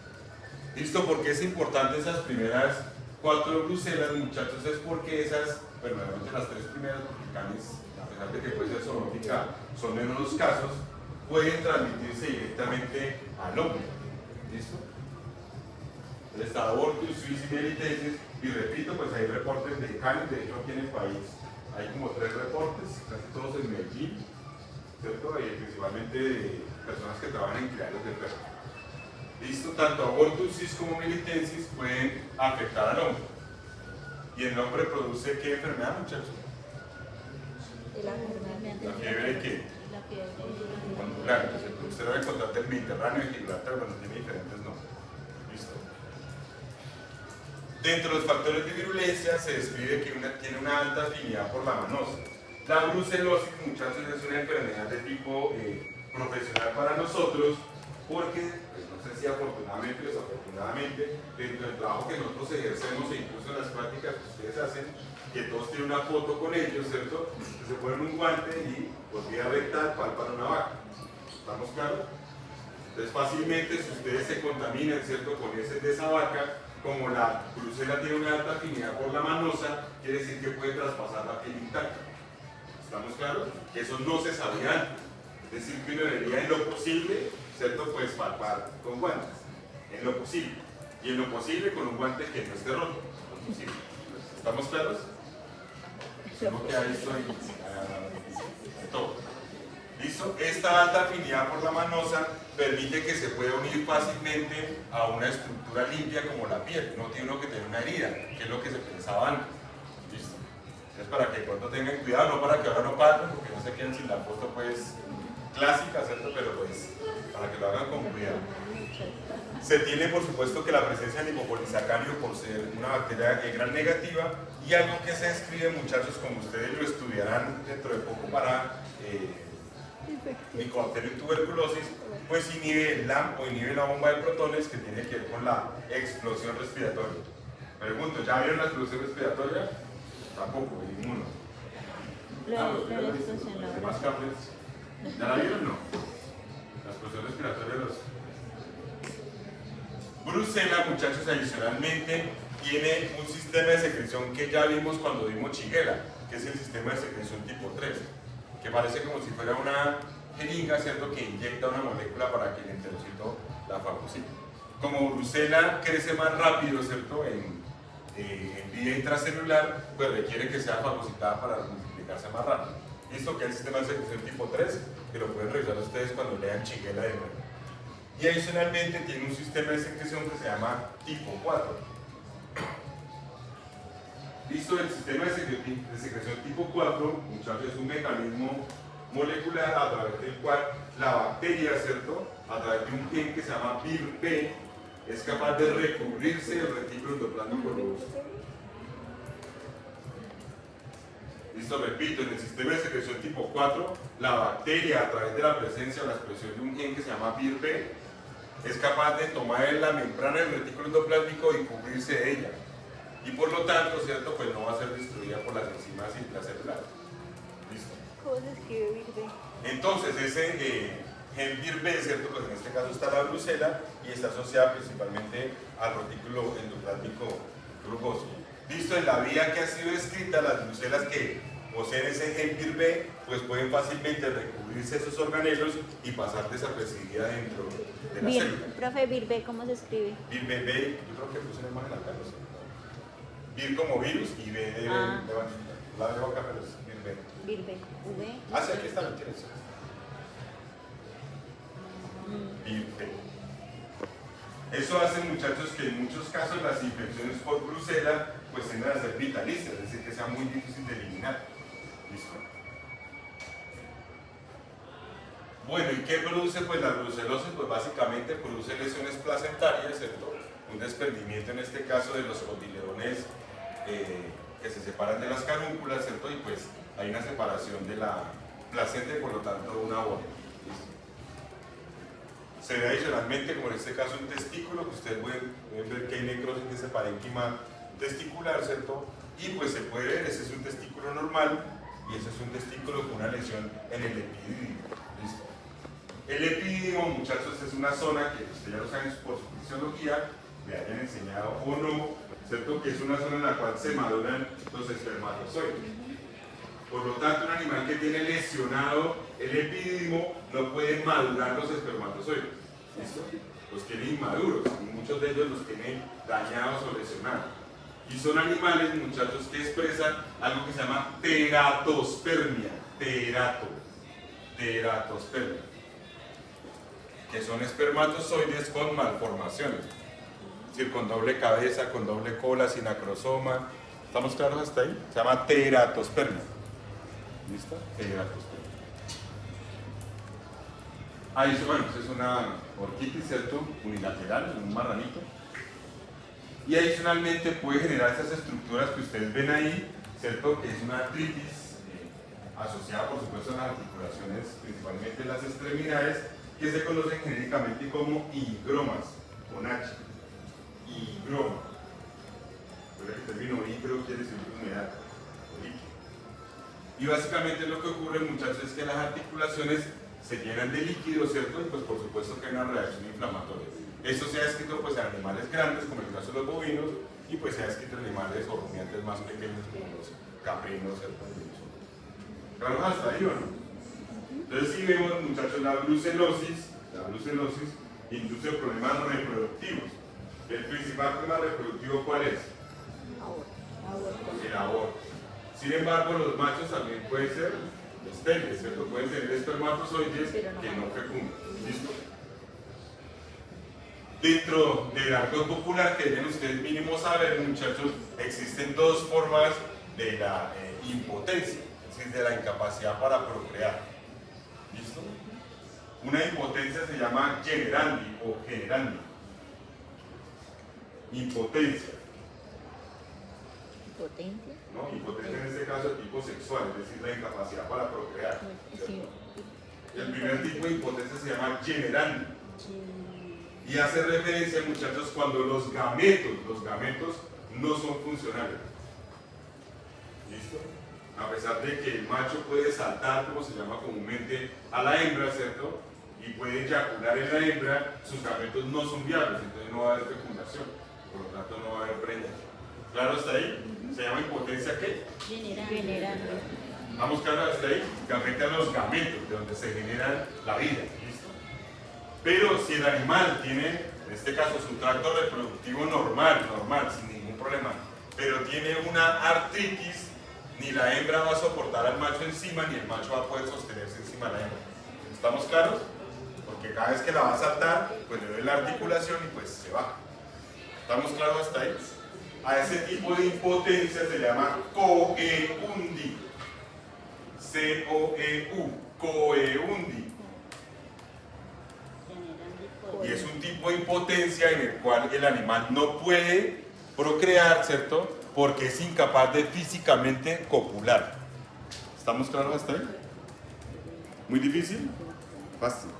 ¿Listo? ¿Por qué es importante esas primeras 4 brucelas, muchachos? Es porque esas, bueno, realmente las 3 primeras, porque canis, a pesar de que puede ser zoonótica, son menos los casos, pueden transmitirse directamente al hombre. ¿Listo? Entonces está abortus, suis y melitensis, y repito, pues hay reportes de canis, de hecho aquí en el país hay como 3 reportes, casi todos en Medellín, ¿cierto? Y principalmente de personas que trabajan en criaderos de perros. Listo, tanto abortus, cis como melitensis pueden afectar al hombre. ¿Y el hombre produce qué enfermedad, muchachos? La fiebre de qué? La fiebre Ondular. Entonces, usted lo va a encontrar del Mediterráneo y Gibraltar, bueno, tiene diferentes nombres. Listo. Dentro de los factores de virulencia se describe que tiene una alta afinidad por la manosa. La brucelosis, muchachos, es una enfermedad de tipo profesional para nosotros, porque, pues, no sé si afortunadamente o desafortunadamente, dentro del trabajo que nosotros ejercemos e incluso en las prácticas que ustedes hacen, que todos tienen una foto con ellos, ¿cierto? Que se ponen un guante y por vía rectal palpan una vaca. ¿Estamos claros? Entonces fácilmente si ustedes se contaminan, ¿cierto?, con heces de esa vaca, como la brucela tiene una alta afinidad por la manosa, quiere decir que puede traspasar la piel intacta. ¿Estamos claros? Que eso no se sabía antes. Es decir, que uno debería en lo posible, ¿cierto? Pues palpar con guantes, en lo posible. Y en lo posible con un guante que no esté roto, en lo posible. ¿Estamos claros? Tengo que ahí estoy todo. ¿Listo? Esta alta afinidad por la manosa permite que se pueda unir fácilmente a una estructura limpia como la piel. No tiene uno que tener una herida, que es lo que se pensaba antes. ¿Listo? Es para que cuando tengan cuidado, no para que ahora no paguen, porque no se queden sin la foto pues clásica, ¿cierto? Pero pues para que lo hagan con cuidado. Se tiene por supuesto que la presencia de lipopolisacario por ser una bacteria gram negativa y algo que se describe, muchachos, como ustedes lo estudiarán dentro de poco para Mycobacterium tuberculosis, pues inhibe el LAMP o inhibe la bomba de protones que tiene que ver con la explosión respiratoria. Pregunto, ¿ya vieron la explosión respiratoria? Tampoco, ninguno. ¿Más cables? ¿Ya la vieron o no? La explosión respiratoria de los... Brucela, muchachos, adicionalmente tiene un sistema de secreción que ya vimos cuando vimos Shigella, que es el sistema de secreción tipo 3, que parece como si fuera una jeringa, ¿cierto?, que inyecta una molécula para que el enterocito la fagocite. Como Brucela crece más rápido, ¿cierto?, en vía intracelular, pues requiere que sea fagocitada para multiplicarse más rápido. Listo, que es el sistema de secreción tipo 3, que lo pueden revisar ustedes cuando lean Shigella de nuevo. Y adicionalmente tiene un sistema de secreción que se llama tipo 4. Listo, el sistema de secreción tipo 4, muchachos, es un mecanismo molecular a través del cual la bacteria, ¿cierto?, a través de un gen que se llama BIRB, es capaz de recubrirse del retículo endoplasmático rugoso. Listo, repito, en el sistema de secreción tipo 4, la bacteria, a través de la presencia o la expresión de un gen que se llama BIRB, es capaz de tomar la membrana del retículo endoplasmático y cubrirse de ella. Y por lo tanto, ¿cierto?, pues no va a ser destruida por las enzimas intracelulares. ¿Listo? ¿Cómo se escribe BIRB? Entonces, ese gen BIRB, ¿cierto?, pues en este caso está la Brucela y está asociada principalmente al retículo endoplasmático rugoso. Listo, en la vía que ha sido descrita, las brucelas que poseen ese gen BIRB, pues pueden fácilmente recubrirse esos organelos y pasar desapercibida dentro de la célula. Profe, BIRB, ¿cómo se escribe? BIRB, yo creo que puse una imagen acá, no sé. BIR como virus y B de la de boca, pero es BIRB. BIRB, V. Ah, sí, aquí está, lo tienes. BIRB. Eso hace, muchachos, que en muchos casos las infecciones por brucela pues tienden a ser vitalicias, es decir, que sea muy difícil de eliminar. ¿Listo? Bueno, ¿y qué produce pues la brucelosis? Pues básicamente produce lesiones placentarias, ¿cierto? Un desprendimiento en este caso de los cotiledones que se separan de las carúnculas, ¿cierto? Y pues hay una separación de la placenta y por lo tanto una bola. Se ve adicionalmente, como en este caso, un testículo, que ustedes pueden ver que hay necrosis de ese parénquima testicular, ¿cierto? Y pues se puede ver, ese es un testículo normal y ese es un testículo con una lesión en el epidídimo. ¿Listo? El epidídimo, muchachos, es una zona que ustedes ya lo saben por su fisiología, le hayan enseñado o no, ¿cierto?, que es una zona en la cual se maduran los espermatozoides. Por lo tanto, un animal que tiene lesionado el epidídimo no puede madurar los espermatozoides. ¿Listo? Los tiene inmaduros y muchos de ellos los tienen dañados o lesionados. Y son animales, muchachos, que expresan algo que se llama teratospermia. Teratospermia. Que son espermatozoides con malformaciones. Es decir, con doble cabeza, con doble cola, sin acrosoma. ¿Estamos claros hasta ahí? Se llama teratospermia. ¿Listo? Teratospermia. Bueno, es una orquitis, ¿cierto? Unilateral, un marranito. Y adicionalmente puede generar estas estructuras que ustedes ven ahí, ¿cierto? Que es una artritis asociada, por supuesto, a las articulaciones, principalmente las extremidades, que se conocen genéricamente como higromas, con H. Higroma. El término higro quiere decir humedad. Y básicamente lo que ocurre, muchachos, es que las articulaciones se llenan de líquido, ¿cierto? Y pues por supuesto que hay una reacción inflamatoria. Esto se ha descrito pues en animales grandes, como el caso de los bovinos, y pues se ha descrito en animales o rumiantes más pequeños, como los caprinos, ¿cierto? ¿Claro hasta ahí o no? Entonces si vemos, muchachos, la brucelosis induce problemas reproductivos. ¿El principal problema reproductivo cuál es? El aborto. Sin embargo, los machos también pueden ser estériles, ¿cierto? Pueden tener espermatozoides que no fecundan. ¿Listo? Dentro del argot popular que deben ustedes mínimo saber, muchachos, existen dos formas de la impotencia, es decir, de la incapacidad para procrear. ¿Listo? Una impotencia se llama generandi o generandi. Impotencia. ¿Impotencia? ¿No? Impotencia en este caso de tipo sexual, es decir, la incapacidad para procrear. Sí. El primer tipo de impotencia se llama generandi. Y hace referencia, muchachos, cuando los gametos no son funcionales. ¿Listo? A pesar de que el macho puede saltar, como se llama comúnmente, a la hembra, ¿cierto? Y puede eyacular en la hembra, sus gametos no son viables, entonces no va a haber fecundación, por lo tanto no va a haber preñación. ¿Claro hasta ahí? ¿Se llama impotencia qué? Generando. Vamos claro hasta ahí, que afecta a los gametos, de donde se genera la vida. ¿Listo? Pero si el animal tiene, en este caso, su tracto reproductivo normal, sin ningún problema, pero tiene una artritis, ni la hembra va a soportar al macho encima, ni el macho va a poder sostenerse encima de la hembra. ¿Estamos claros? Porque cada vez que la va a saltar, pues le doy la articulación y pues se baja. ¿Estamos claros hasta ahí? A ese tipo de impotencia se llama coeundi. C-O-E-U, coeundi. Y es un tipo de impotencia en el cual el animal no puede procrear, ¿cierto? Porque es incapaz de físicamente copular. ¿Estamos claros hasta ahí? ¿Muy difícil? Fácil.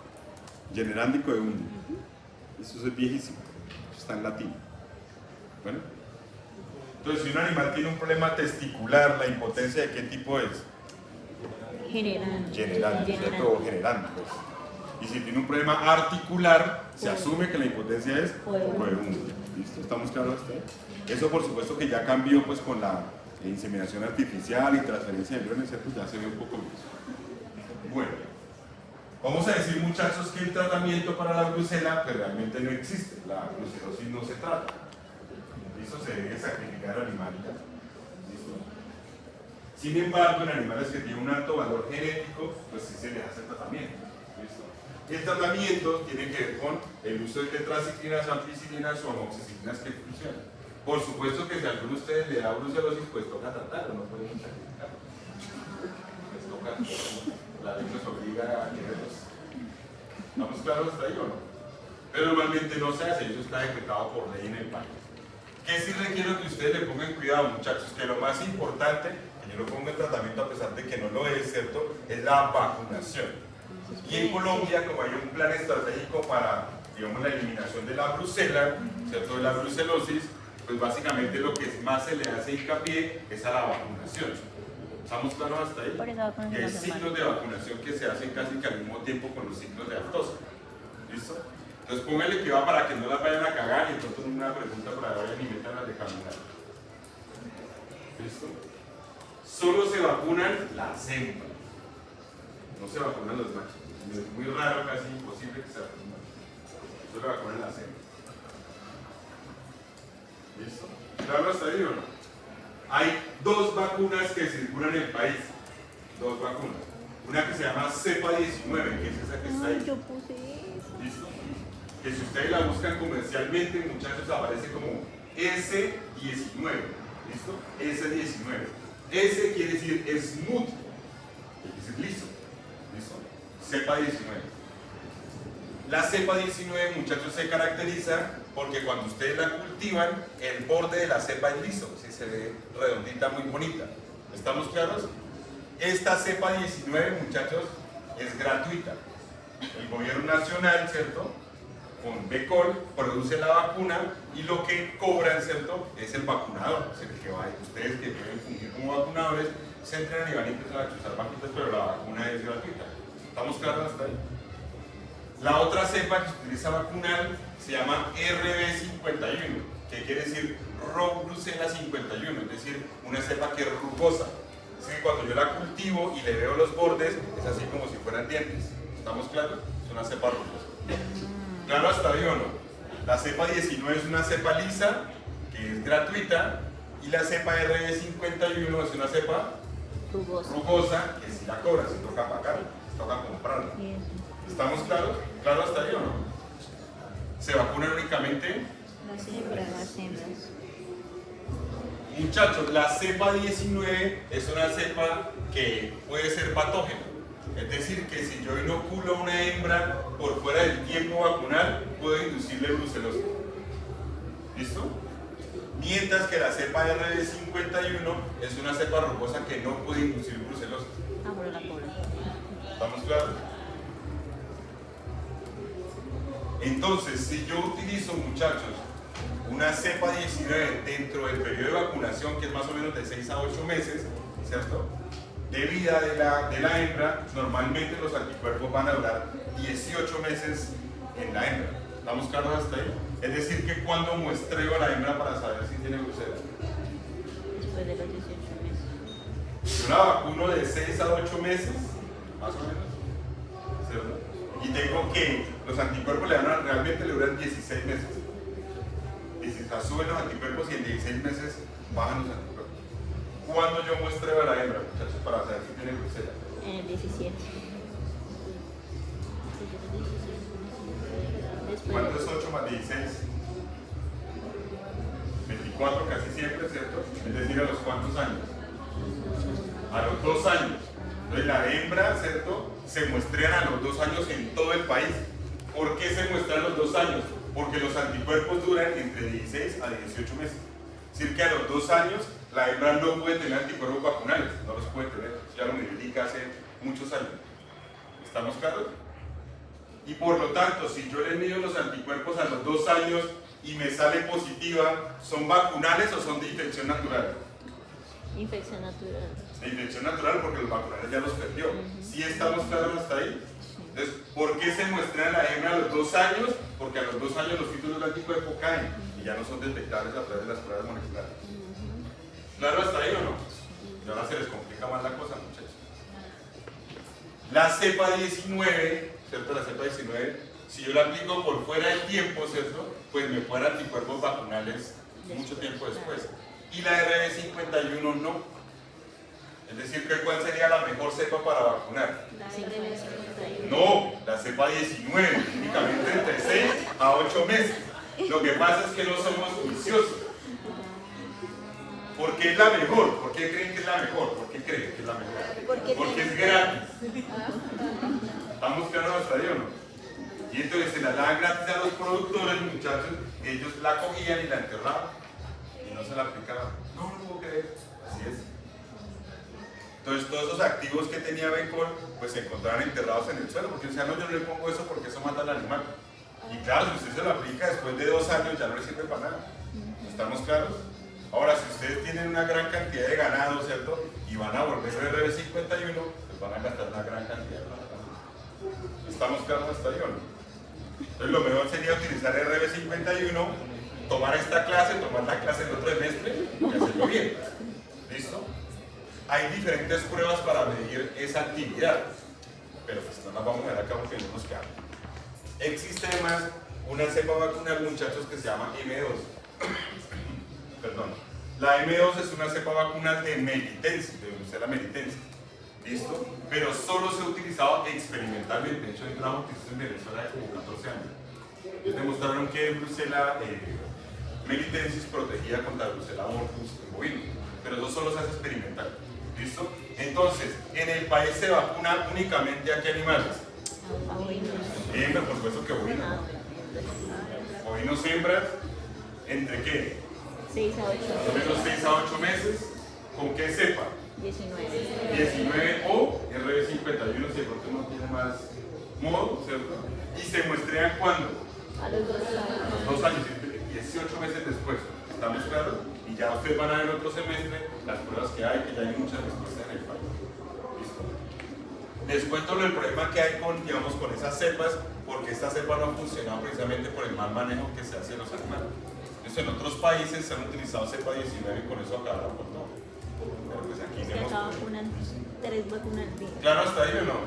Generandi coeundi. Eso es viejísimo. Eso está en latín. Bueno. Entonces, si un animal tiene un problema testicular, ¿la impotencia de qué tipo es? Generandi, ¿cierto? O generandi, pues. Y si tiene un problema articular, se asume que la impotencia es coeundi. ¿Listo? ¿Estamos claros hasta ahí? Eso, por supuesto, que ya cambió pues con la inseminación artificial y transferencia de embriones, ¿cierto? Ya se ve un poco más. Bueno, vamos a decir, muchachos, que el tratamiento para la brucela pues, realmente no existe. La brucelosis no se trata. ¿Listo? Se debe sacrificar al animal. ¿Listo? Sin embargo, en animales que tienen un alto valor genético, pues sí se les hace tratamiento. ¿Listo? Y el tratamiento tiene que ver con el uso de tetraciclinas, ampicilinas o amoxicilinas que funcionan. Por supuesto que si a alguno de ustedes le da brucelosis, pues toca tratarlo, no pueden sacrificarlo. Les toca, la ley nos obliga a quererlos. ¿Estamos claros hasta ahí o no? Pero normalmente no se hace, eso está decretado por ley en el país. ¿Qué sí requiero que ustedes le pongan cuidado, muchachos? Que lo más importante, que yo lo ponga en tratamiento a pesar de que no lo es, ¿cierto? Es la vacunación. Y en Colombia, como hay un plan estratégico para, digamos, la eliminación de la brucela, ¿cierto? De la brucelosis, pues básicamente lo que más se le hace hincapié es a la vacunación. ¿Estamos claros hasta ahí? Y hay ciclos de vacunación que se hacen casi que al mismo tiempo con los ciclos de aftosa. ¿Listo? Entonces póngale que va para que no las vayan a cagar y entonces una pregunta para que vayan y metan las de caminar. ¿Listo? Solo se vacunan las hembras. No se vacunan los machos. Es muy raro, casi imposible que se vacunen. Solo vacunan las hembras. ¿Listo? ¿Claro hasta ahí o no? Hay dos vacunas que circulan en el país. Dos vacunas. Una que se llama cepa 19, que es esa que está ahí. Yo puse eso. ¿Listo? Que si ustedes la buscan comercialmente, muchachos, aparece como S19. ¿Listo? S19. S quiere decir smooth. Quiere decir liso. ¿Listo? Cepa 19. La cepa 19, muchachos, se caracteriza porque cuando ustedes la cultivan, el borde de la cepa es liso, ¿sí? Se ve redondita, muy bonita. ¿Estamos claros? Esta cepa 19, muchachos, es gratuita. El gobierno nacional, ¿cierto?, con BECOL, produce la vacuna y lo que cobran, ¿cierto?, es el vacunador. Es el que va, ustedes que pueden fungir como vacunadores, se entrenan y van a empezar a chuzar vaquitas, pero la vacuna es gratuita. ¿Estamos claros hasta ahí? La otra cepa que se utiliza vacunar se llama RB51, que quiere decir Roux Brucella 51, es decir, una cepa que es rugosa. Es que cuando yo la cultivo y le veo los bordes, es así como si fueran dientes. ¿Estamos claros? Es una cepa rugosa. ¿Claro hasta ahí o no? La cepa 19 es una cepa lisa, que es gratuita, y la cepa RB51 es una cepa rugosa, que si la cobra, se toca pagar, se toca comprarla. ¿Estamos claros? ¿Claro hasta ahí o no? ¿Se vacunan únicamente? Las hembras. Muchachos, la cepa 19 es una cepa que puede ser patógena. Es decir, que si yo inoculo a una hembra por fuera del tiempo vacunal, puedo inducirle brucelosis. ¿Listo? Mientras que la cepa RB51 es una cepa rugosa que no puede inducir brucelosis. Ah, pero la cobra. ¿Estamos claros? Entonces, si yo utilizo, muchachos, una cepa 19 dentro del periodo de vacunación, que es más o menos de 6 a 8 meses, ¿cierto?, de vida de la hembra, normalmente los anticuerpos van a durar 18 meses en la hembra. ¿Estamos claros hasta ahí? Es decir, que cuando muestreo a la hembra para saber si tiene brucela. Después de los 18 meses. Yo la vacuno de 6 a 8 meses, más o menos, ¿cierto? Y tengo que los anticuerpos realmente le duran 16 meses. Y si suben los anticuerpos y en 16 meses bajan los anticuerpos. ¿Cuándo yo muestreo a la hembra, muchachos, para saber si tiene brucela? En el 17. ¿Cuánto es 8 más 16? 24 casi siempre, ¿cierto? Es decir, ¿a los cuántos años? A los 2 años. Entonces la hembra, ¿cierto?, se muestrean a los 2 años en todo el país. ¿Por qué se muestran a los 2 años? Porque los anticuerpos duran entre 16 a 18 meses. Es decir, que a los 2 años la hembra no puede tener anticuerpos vacunales, no los puede tener. Ya lo medí hace muchos años. ¿Estamos claros? Y por lo tanto, si yo le mido los anticuerpos a los 2 años y me sale positiva, ¿son vacunales o son de infección natural? Infección natural. De infección natural, porque los vacunales ya los perdió. ¿Sí estamos claros hasta ahí? Entonces, ¿por qué se muestra la hembra a los 2 años? Porque a los 2 años los títulos de anticuerpo caen y ya no son detectables a través de las pruebas moleculares. ¿Claro hasta ahí o no? Y ahora se les complica más la cosa, muchachos. La cepa 19, ¿cierto? La cepa 19, si yo la aplico por fuera del tiempo, ¿cierto?, pues me pueden anticuerpos vacunales mucho tiempo después. Y la RB51 no. Es decir, ¿cuál sería la mejor cepa para vacunar? La 51. No, la cepa 19, únicamente entre 6 a 8 meses. Lo que pasa es que no somos juiciosos. ¿Por qué es la mejor? ¿Por qué creen que es la mejor? ¿Por qué creen que es la mejor? Porque es gratis. ¿Estamos claros hasta ahí o no? Y entonces se la daban gratis a los productores, muchachos, ellos la cogían y la enterraban y no se la aplicaban. No lo puedo creer, así es. Entonces todos esos activos que tenía Bencol pues se encontraban enterrados en el suelo, porque decían, no, yo no le pongo eso porque eso mata al animal. Y claro, si usted se lo aplica después de 2 años ya no le sirve para nada. ¿Estamos claros? Ahora, si ustedes tienen una gran cantidad de ganado, ¿cierto?, y van a volver RB51, pues van a gastar una gran cantidad de plata. ¿Estamos claros hasta ahí o no? Entonces lo mejor sería utilizar RB51, tomar esta clase, tomar la clase en otro semestre y hacerlo bien. ¿Listo? Hay diferentes pruebas para medir esa actividad, pero pues no las vamos a ver acá porque no nos queda. Existe además una cepa vacunal, muchachos, que se llama M2. Perdón. La M2 es una cepa vacunal de melitensis, de Brucella melitensis. ¿Listo? Pero solo se ha utilizado experimentalmente. De hecho, hay un trabajo que se hizo en Venezuela de como 14 años. Ellos demostraron que Brucella melitensis protegía contra Brucella abortus en bovino. Pero eso solo se hace experimental. ¿Listo? Entonces, en el país se vacuna únicamente a qué animales. Hembras, por supuesto que bovinos. Bovinos hembras, ¿entre qué? 6 a 8 Sobre los 6 a 8 meses. ¿Con qué cepa? 19 o RB51, si el otro no tiene más modo, ¿cierto? Y se muestrean ¿cuándo? a los 2 años. 2 años, 18 meses después. ¿Estamos claros? Y ya ustedes van a ver otro semestre las pruebas que hay, que ya hay muchas respuestas en el país. ¿Listo? Les cuento el problema que hay con, digamos, con esas cepas, porque esta cepa no ha funcionado precisamente por el mal manejo que se hace de los animales. Entonces, en otros países se han utilizado cepa 19 y con eso acabaron con todo. Pero pues aquí Se vemos. acaba vacunan 3 vacunas al día. Claro, hasta ahí o no.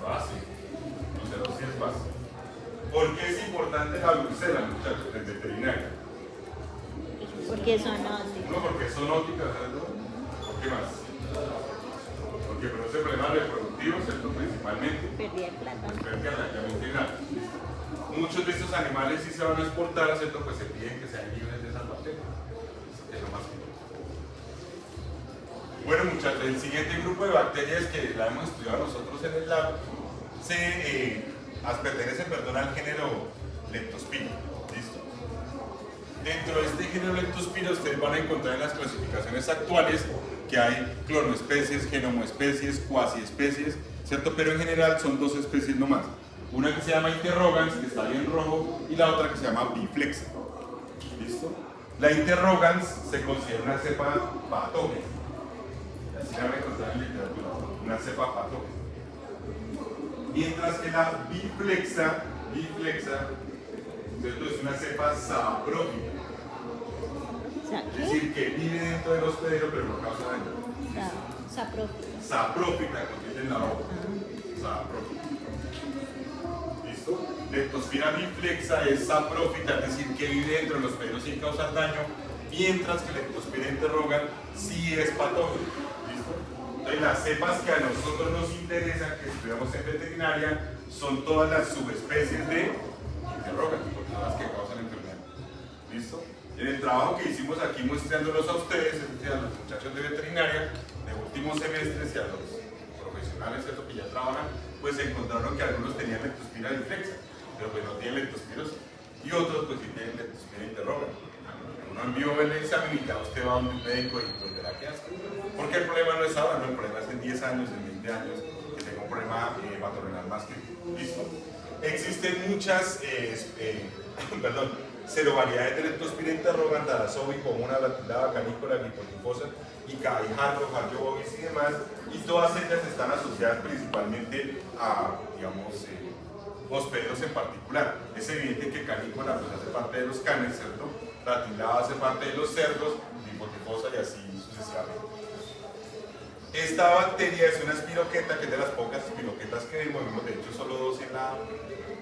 Fácil. No sé, sí es fácil. ¿Por qué es importante la brucela, muchachos, en veterinaria? Porque son ópticos. Uno, porque son ópticas, ¿cierto? ¿Por qué más? Porque produce problemas reproductivos, ¿cierto? Principalmente. Perdí el plátano. Frente a la llave nada. Muchos de estos animales sí se van a exportar, ¿cierto? Pues se piden que sean libres de esas bacterias. Es lo más importante. Bueno, muchachos, el siguiente grupo de bacterias que la hemos estudiado nosotros en el lab pertenecen al género Leptospira. ¿Listo? Dentro de este género Leptospira ustedes van a encontrar en las clasificaciones actuales que hay clonoespecies, genomoespecies, cuasiespecies, ¿cierto? Pero en general son 2 especies nomás. Una que se llama interrogans, que está ahí en rojo, y la otra que se llama biflexa. ¿Listo? La interrogans se considera una cepa patógena. Así la van a encontrar en literatura, una cepa patógena. Mientras que la biflexa, ¿cierto? Es una cepa saprófita. Es decir, que vive dentro del hospedero pero no causa daño. Saprófita. Saprófita, que tiene la O. Saprófita. ¿Listo? Leptospira biflexa es saprófita, es decir, que vive dentro de los hospederos sin causar daño, mientras que Leptospira interrogan sí es patógena. ¿Listo? Entonces, las cepas que a nosotros nos interesan, que estudiamos en veterinaria, son todas las subespecies de interrogan, porque son las que causan enfermedad. ¿Listo? En el trabajo que hicimos aquí mostrándolos a ustedes, es decir, a los muchachos de veterinaria, de últimos semestres y a los profesionales, ¿cierto?, que ya trabajan, pues encontraron que algunos tenían Leptospira biflexa, pero pues no tienen leptospirosis, y otros pues sí tienen Leptospira interrogan. Uno envió el examen y ya usted va a un médico y pues verá qué hace. Porque el problema no es ahora, no, el problema es en 10 años, en 20 años, que tenga un problema patogenial más crítico. ¿Listo? Existen muchas, serovariedades de Leptospira interrogan, Tarazobi, comuna, latilada, canícola, glicotifosa, Icabijarro, Jarjobovis y demás, y todas ellas están asociadas principalmente a, digamos, hospederos en particular. Es evidente que canícola pues, hace parte de los canes, ¿cierto? Latilada hace parte de los cerdos, glicotifosa y así sucesivamente. Esta bacteria es una espiroqueta, que es de las pocas espiroquetas que vemos, de hecho solo 2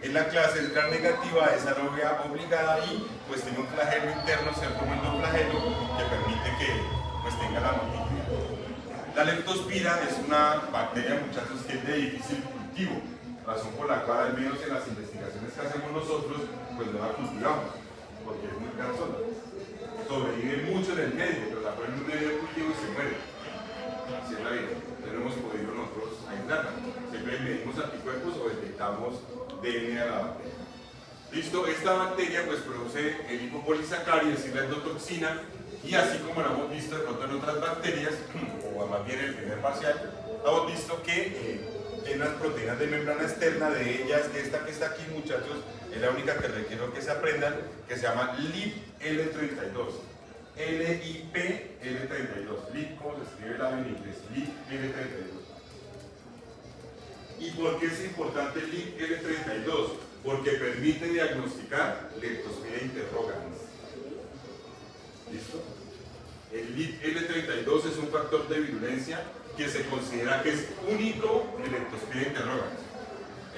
en la clase, es gran negativa, es anaerobia obligada y pues tiene un flagelo interno, ¿cierto? Un endoflagelo que permite que pues tenga la motilidad. La leptospira es una bacteria, muchachos, que es de difícil cultivo, razón por la cual, al menos en las investigaciones que hacemos nosotros, pues no la cultivamos, porque es muy cansona. Sobrevive mucho en el medio, pero la ponen en un medio de cultivo y se muere. Así es la vida. Entonces no hemos podido nosotros aislarla. Siempre medimos anticuerpos o detectamos DNA de la bacteria. Listo, esta bacteria pues produce el hipopolisacárido, es decir, la endotoxina, y así como lo hemos visto de pronto en otras bacterias, o más bien en el primer parcial, hemos visto que tiene unas proteínas de membrana externa, de ellas, esta que está aquí, muchachos, es la única que requiero que se aprendan, que se llama LIP-L32. LIP-L32. LIP, como se escribe la en inglés, LIP-L32. ¿Y por qué es importante el LIP-L32? Porque permite diagnosticar Leptospira interrogans. ¿Listo? El LIP-L32 es un factor de virulencia que se considera que es único en Leptospira interrogans.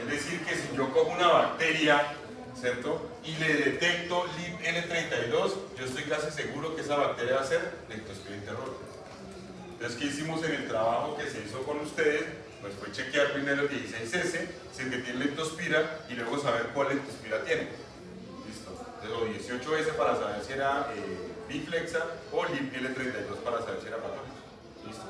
Es decir, que si yo cojo una bacteria, ¿cierto?, y le detecto LIP-L32, yo estoy casi seguro que esa bacteria va a ser Leptospira interrogans. Entonces, ¿qué hicimos en el trabajo que se hizo con ustedes? Pues fue chequear primero el 16S, si el que tiene Leptospira, y luego saber cuál Leptospira tiene. Listo. Entonces, o 18S para saber si era biflexa, o LIP-L32 para saber si era patógena. Listo.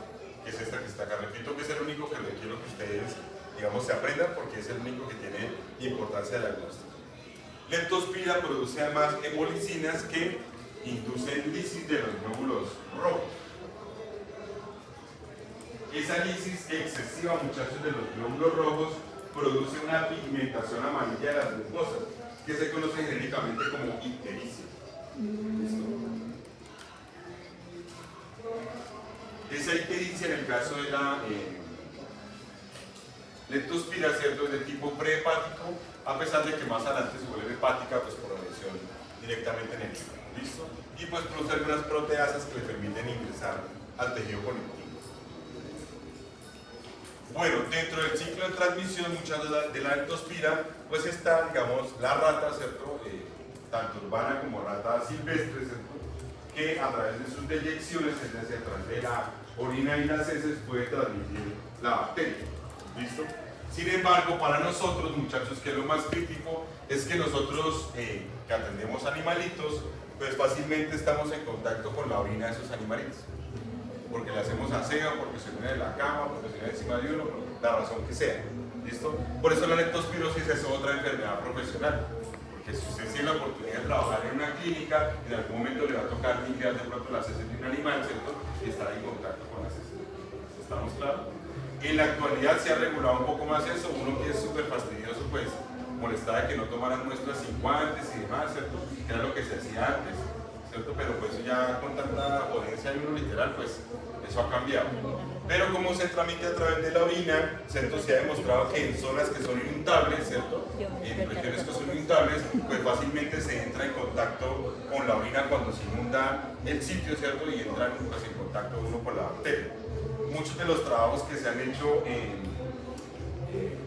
Que es esta que está acá. Repito que es el único que requiero que ustedes, digamos, se aprendan, porque es el único que tiene importancia diagnóstica. Leptospira produce además hemolicinas que inducen lisis de los glóbulos rojos. Esa lisis excesiva, muchachos, de los glóbulos rojos produce una pigmentación amarilla de las mucosas, que se conoce genéricamente como ictericia. Esa ictericia, en el caso de la leptospira, ¿cierto?, es de tipo prehepático, a pesar de que más adelante se vuelve hepática, pues por adhesión directamente en el hígado. ¿Listo? Y pues produce algunas proteasas que le permiten ingresar al tejido conectivo. Bueno, dentro del ciclo de transmisión, muchas de la leptospira, pues está, digamos, la rata, ¿cierto? Tanto urbana como rata silvestre, ¿cierto? Que a través de sus deyecciones, es decir, a través de la orina y las heces, puede transmitir la bacteria. ¿Listo? Sin embargo, para nosotros, muchachos, que es lo más crítico, es que nosotros que atendemos animalitos, pues fácilmente estamos en contacto con la orina de esos animalitos. Porque le hacemos aseo, porque se une de la cama, porque se une encima de uno, por la razón que sea. ¿Listo? Por eso la leptospirosis es otra enfermedad profesional. Porque si usted tiene la oportunidad de trabajar en una clínica, en algún momento le va a tocar limpiar de pronto las heces de un animal, ¿cierto? Y estar en contacto con las heces. ¿Estamos claros? En la actualidad se ha regulado un poco más eso. Uno que es súper fastidioso, pues molestaba de que no tomaran muestras sin guantes y demás, ¿cierto? Que era lo que se hacía antes, ¿cierto? Pero pues ya con tanta potencia de uno literal, pues eso ha cambiado. Pero como se tramite a través de la orina, ¿cierto? Se ha demostrado que en zonas que son inundables, ¿cierto? En regiones que son inundables, pues fácilmente se entra en contacto con la orina cuando se inunda el sitio, ¿cierto? Y entran pues, en contacto uno con la bacteria. Muchos de los trabajos que se han hecho en,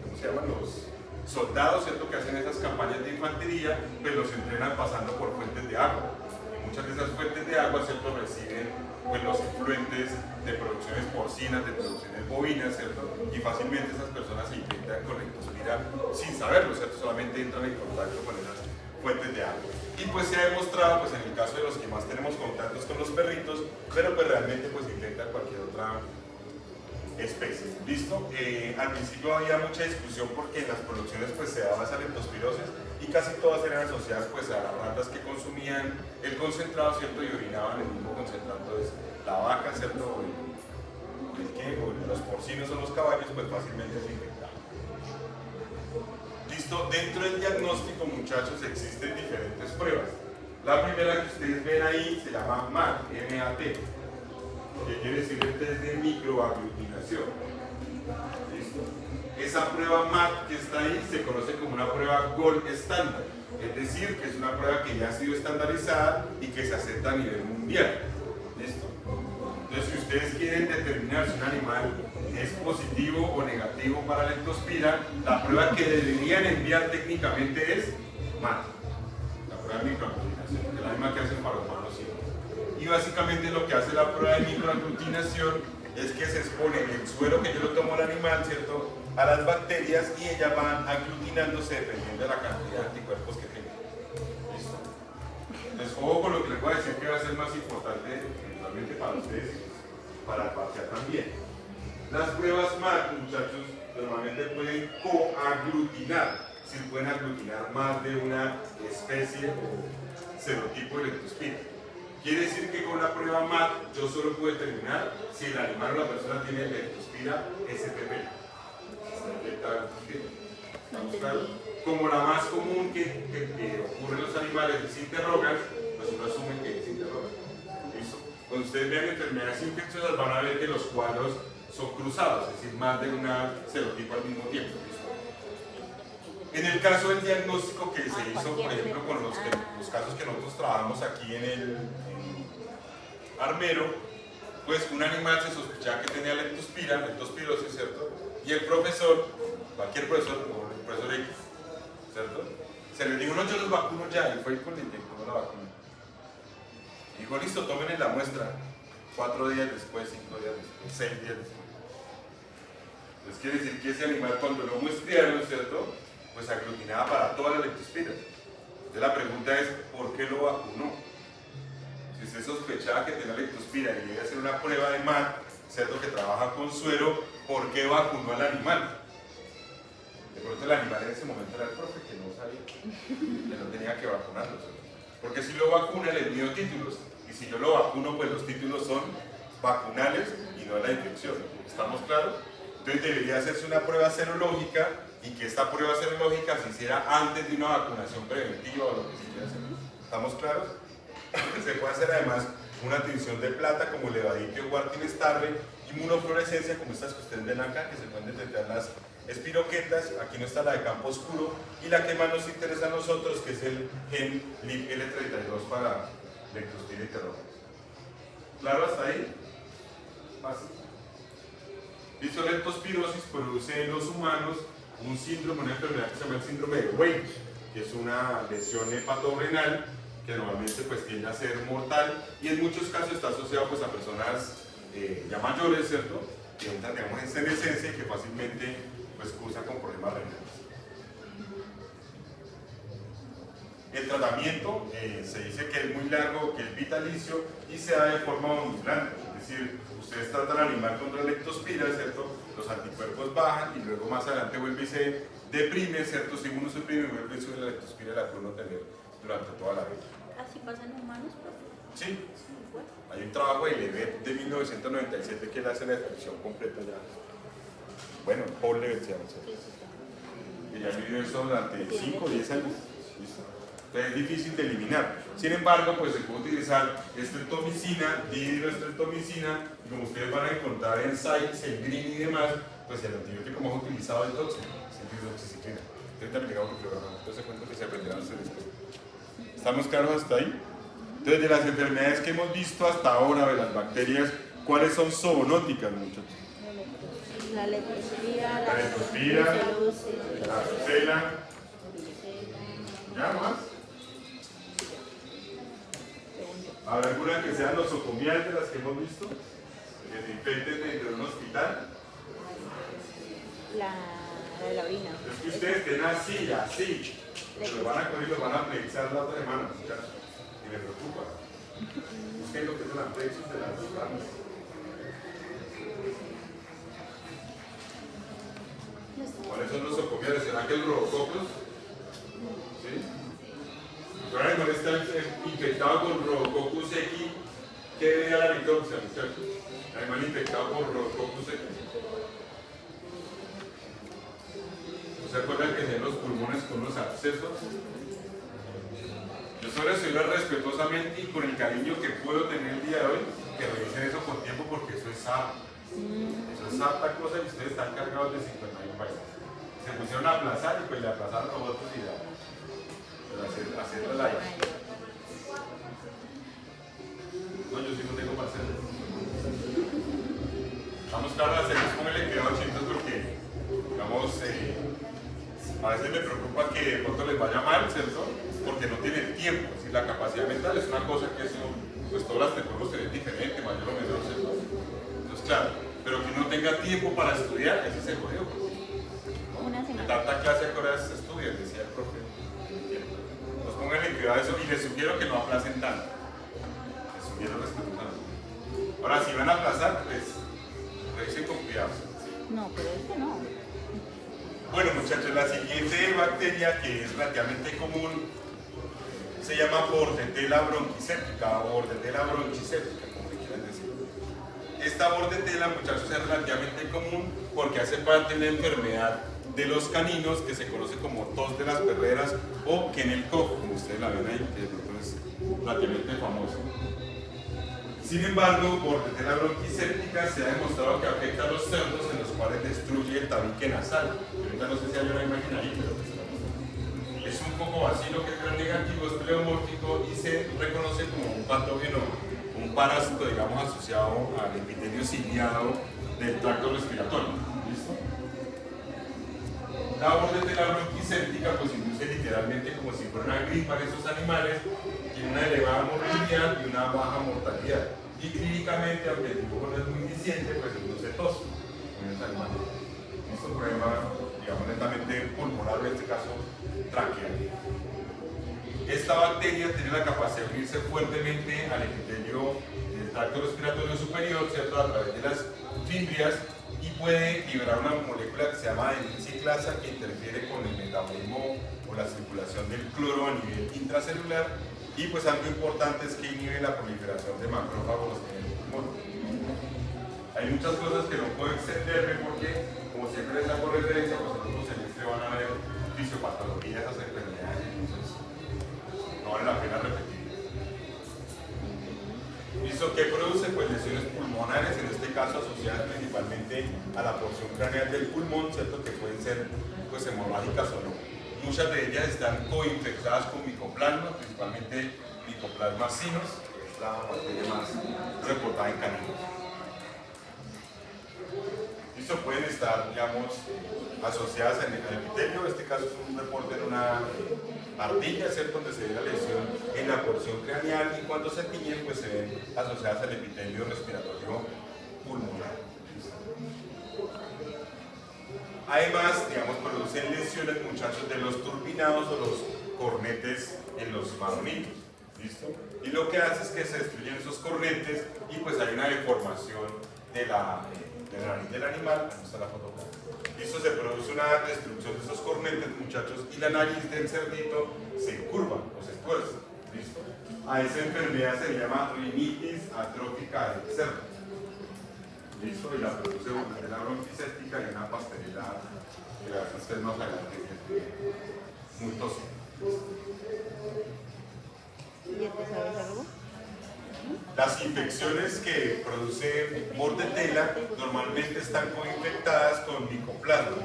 ¿cómo se llaman? Los soldados, ¿cierto? Que hacen esas campañas de infantería, pues los entrenan pasando por fuentes de agua. Y muchas de esas fuentes de agua, ¿cierto? Reciben pues, los influentes de producciones porcinas, de producciones bovinas, ¿cierto? Y fácilmente esas personas se infectan con leptospira sin saberlo, ¿cierto? Solamente entran en contacto con esas fuentes de agua. Y pues se ha demostrado, pues en el caso de los que más tenemos contactos con los perritos, pero pues realmente pues infectan cualquier otra especie. ¿Listo? Al principio había mucha discusión porque en las producciones pues se daba esa leptospirosis y casi todas eran asociadas pues a las ratas que consumían el concentrado, ¿cierto? Y orinaban el mismo concentrado. Entonces la vaca, ¿cierto? O los porcinos o los caballos pues fácilmente se infectaban. ¿Listo? Dentro del diagnóstico, muchachos, existen diferentes pruebas. La primera que ustedes ven ahí se llama MAT, M-A-T, que quiere decir el test de microaglutinación. ¿Listo? Esa prueba MAT que está ahí se conoce como una prueba gold estándar, es decir, que es una prueba que ya ha sido estandarizada y que se acepta a nivel mundial. ¿Listo? Entonces, si ustedes quieren determinar si un animal es positivo o negativo para la leptospira, la prueba que deberían enviar técnicamente es MAT, la prueba de microaglutinación, que es la misma que hacen para humanos siempre. Y básicamente lo que hace la prueba de microaglutinación es que se expone el suero que yo lo tomo al animal, ¿cierto?, a las bacterias y ellas van aglutinándose dependiendo de la cantidad de anticuerpos que tengan. ¿Listo? Entonces, ojo con lo que les voy a decir que va a ser más importante eventualmente para ustedes y para el parcial también. Las pruebas MAT, muchachos, normalmente pueden coaglutinar, si pueden aglutinar más de una especie o serotipo de leptospira. Quiere decir que con la prueba MAT yo solo puedo determinar si el animal o la persona tiene leptospira SPP. Como la más común que ocurre en los animales es interrogan, pues uno asume que es interrogan. ¿Listo? Cuando ustedes vean enfermedades infecciosas van a ver que los cuadros son cruzados, es decir, más de una serotipo al mismo tiempo. ¿Listo? En el caso del diagnóstico que se hizo, por ejemplo, con los casos que nosotros trabajamos aquí en Armero, pues un animal se sospechaba que tenía leptospirosis, ¿cierto? Y el profesor, cualquier profesor, o el profesor X, ¿cierto? Se le dijo, no, yo los vacuno ya, y fue con el inyectó la vacuna. Dijo, listo, tomen la muestra, 4 días después, 5 días después, 6 días después. Entonces quiere decir que ese animal cuando lo muestrearon, ¿cierto?, pues aglutinaba para todas las leptospiras. Entonces la pregunta es, ¿por qué lo vacunó? Si usted sospechaba que tenía leptospira y iba a hacer una prueba de MAT, ¿cierto?, que trabaja con suero, ¿por qué vacunó al animal? De pronto el animal en ese momento era el profe que no sabía, que no tenía que vacunarlo. Porque si lo vacuna le dio títulos, y si yo lo vacuno, pues los títulos son vacunales y no la infección. ¿Estamos claros? Entonces debería hacerse una prueba serológica y que esta prueba serológica se hiciera antes de una vacunación preventiva o lo que se quiera hacer. ¿Estamos claros? Se puede hacer además una tinción de plata como levadito o Wartin-Starre, inmunofluorescencia como estas que ustedes ven acá, que se pueden detectar las espiroquetas. Aquí no está la de campo oscuro, y la que más nos interesa a nosotros, que es el gen LIP-L32 para leptospira y terrones. ¿Claro hasta ahí? básico. Listo, la leptospirosis produce en los humanos un síndrome, una enfermedad que se llama el síndrome de Weill, que es una lesión hepatorenal que normalmente pues tiende a ser mortal y en muchos casos está asociado pues a personas ya mayores, ¿cierto? Que entran, digamos, en senescencia y que fácilmente pues cursan con problemas renales. El tratamiento se dice que es muy largo, que es vitalicio y se da de forma ondulante, es decir, ustedes tratan al animal contra la leptospira, ¿cierto? Los anticuerpos bajan y luego más adelante vuelve y se deprime, ¿cierto? Si uno suprime, vuelve y sube la leptospira y la puede uno tener durante toda la vida. ¿Así pasa en humanos, profe? Sí. Hay un trabajo de Levet de 1997 que él hace la descripción completa ya. Bueno, Paul Levet se llama. Que ya vivió eso durante 5 o 10 años. ¿Listo? Entonces es difícil de eliminar. Sin embargo, pues se puede utilizar estreptomicina, dihidroestreptomicina, y como ustedes van a encontrar en Science, el Green y demás, pues el antibiótico más utilizado es hidroxiciclina. 30 miligramos por kilogramo. Entonces cuento que se aprenderán ustedes después. ¿Estamos claros hasta ahí? Entonces, de las enfermedades que hemos visto hasta ahora de las bacterias, ¿cuáles son zoonóticas, muchachos? La leptospira, La leptospira, la varicela, ¿ya más? ¿Habrá alguna que sea nosocomial de las que hemos visto? Que se infecten dentro de un hospital. La de la orina. Es que ustedes estén así, así. Los van a coger y los van a prensar la otra semana, muchachos. Y me preocupa. Busquen lo que es el amplexus de las ramas. ¿Cuáles son los nosocomiales? ¿Será que el Rhodococos? ¿Sí? Pero el animal está infectado con Rhodococus equi. ¿Qué debe la mitopsia, muchachos? El animal infectado por Rhodococus equi. ¿Se acuerdan que tienen los pulmones con los abscesos? Yo suelo decirlo respetuosamente y con el cariño que puedo tener el día de hoy, que revisen eso con tiempo porque eso es apto. Eso es apta cosa y ustedes están cargados de 51 países. Se pusieron a aplazar y pues le aplazaron a otros y ya. Pero hacerlo la idea. No, yo sí no tengo parcela. Vamos claro a hacerles con el empleado chitos porque, digamos, a veces me preocupa que de pronto les vaya mal, ¿cierto? Porque no tienen tiempo. Si la capacidad mental es una cosa que eso, pues todas las podemos tener diferente, mayor o menor, ¿cierto? Entonces, claro, pero que no tenga tiempo para estudiar, ese es el jodido. Una semana. Tanta clase de horas estudian, decía el profe. Nos pongan en cuidado eso y les sugiero que no aplacen tanto. Les sugiero respetuosamente. Ahora, si van a aplazar, pues revisen con cuidado. No, pero este no. Bueno, muchachos, la siguiente bacteria que es relativamente común se llama Bordetella bronquiséptica o Bordetella bronchiséptica, como le quieran decir. Esta Bordetella, muchachos, es relativamente común porque hace parte de una enfermedad de los caninos que se conoce como tos de las perreras o Kennel cough, como ustedes la ven ahí, que es relativamente famoso. Sin embargo, Bordetella bronchiséptica se ha demostrado que afecta a los cerdos en los cuales destruye el tabique nasal. Ahorita no sé si hay una imagen ahí, pero es un poco vacío que es gran negativo, es pleomórfico y se reconoce como un patógeno, un parásito, digamos, asociado al epitelio ciliado del tracto respiratorio. ¿Listo? La Bordetella bronchiséptica pues induce literalmente como si fuera una gripa en esos animales, tiene una elevada morbilidad y una baja mortalidad. Y clínicamente, aunque el dibujo no es muy diciente, pues induce tos en los animales. Esto problema, digamos, netamente pulmonar, en este caso, tráquea. Esta bacteria tiene la capacidad de unirse fuertemente al epitelio del tracto respiratorio superior, ¿cierto? A través de las fimbrias y puede liberar una molécula que se llama adenosiclasa que interfiere con el metabolismo o la circulación del cloro a nivel intracelular y pues algo importante es que inhibe la proliferación de macrófagos en el pulmón. Hay muchas cosas que no puedo extenderme porque, como siempre les hago referencia, pues en otros semestres van a ver fisiopatologías de esas enfermedades, entonces no vale la pena repetir. ¿Listo? ¿Qué produce? Pues lesiones pulmonares, en este caso asociadas principalmente a la porción craneal del pulmón, ¿cierto? Que pueden ser pues hemorrágicas o no. Muchas de ellas están coinfectadas con micoplasma, principalmente Mycoplasma sinus, que es la bacteria más reportada en caninos. ¿Listo? Pueden estar, digamos, asociadas al epitelio. En este caso es un reporte en una ardilla, ¿cierto? Donde se ve la lesión en la porción craneal y cuando se tiñen, pues se ven asociadas al epitelio respiratorio pulmonar. Además, digamos, producen lesiones, muchachos, de los turbinados o los cornetes en los marronitos. ¿Listo? Y lo que hace es que se destruyen esos cornetes y pues hay una deformación de la nariz del animal. Ahí está la foto acá. Listo, se produce una destrucción de esos cornetes, muchachos, y la nariz del cerdito se curva o se tuerce. ¿Listo? A esa enfermedad se llama rinitis atrófica del cerdo. ¿Listo? Y la produce de la bronquicéptica y una pastelera que la verdad es más adelante muy tóxica. ¿Ya te sabes algo? Las infecciones que produce bordetela normalmente están coinfectadas con micoplasma.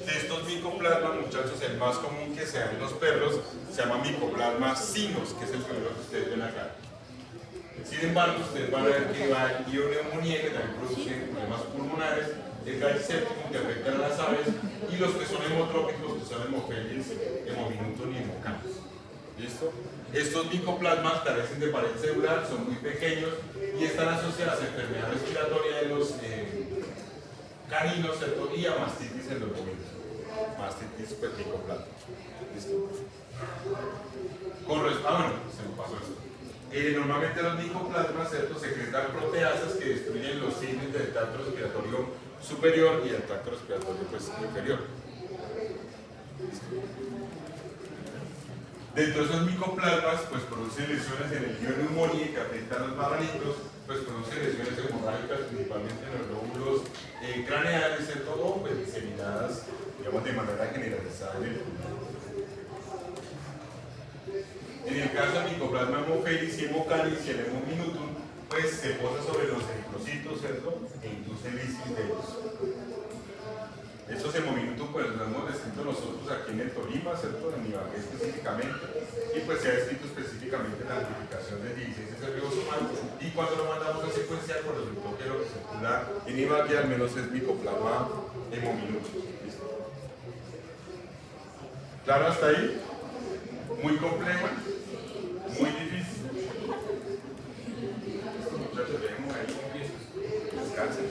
De estos micoplasmas, muchachos, el más común que se da en los perros se llama micoplasma sinos, que es el primero que ustedes ven acá. Sin embargo, ustedes van a ver que va el neumonía, que también produce problemas pulmonares, el gas séptico que afecta a las aves, y los que son hemotrópicos, que son hemofelis, hemominutos y hemocanos. ¿Listo? Estos micoplasmas carecen de pared celular, son muy pequeños y están asociadas a enfermedad respiratoria de los caninos, ¿cierto? Y a mastitis en los bovinos. Mastitis pues micoplasma. ¿Listo? Bueno, se me pasó esto. Normalmente los micoplasmas, ¿cierto? Secretan proteasas que destruyen los cines del tracto respiratorio superior y el tracto respiratorio pues, inferior. Dentro de esos micoplasmas, pues producen lesiones en el neumonía que afectan a los marranitos, pues producen lesiones hemorrágicas principalmente en los lóbulos craneales, ¿cierto? O pues diseminadas, digamos, de manera generalizada en el pulmón. En el caso del micoplasma hemofelis y hemocanis y el hemominutum, pues se posa sobre los eritrocitos, ¿cierto? E induce lisis de ellos. Estos hemominutum pues los hemos descrito nosotros aquí en el Tolima, ¿cierto? En Ibagué específicamente, y pues se ha descrito específicamente la amplificación de 16 ribosomal, y cuando lo mandamos a secuenciar, pues resultó que lo que circula en Ibagué al menos es micoplasma hemominutum. ¿Listo? ¿Claro hasta ahí? Muy complejo, muy difícil. Estos muchachos, veamos ahí, descansen.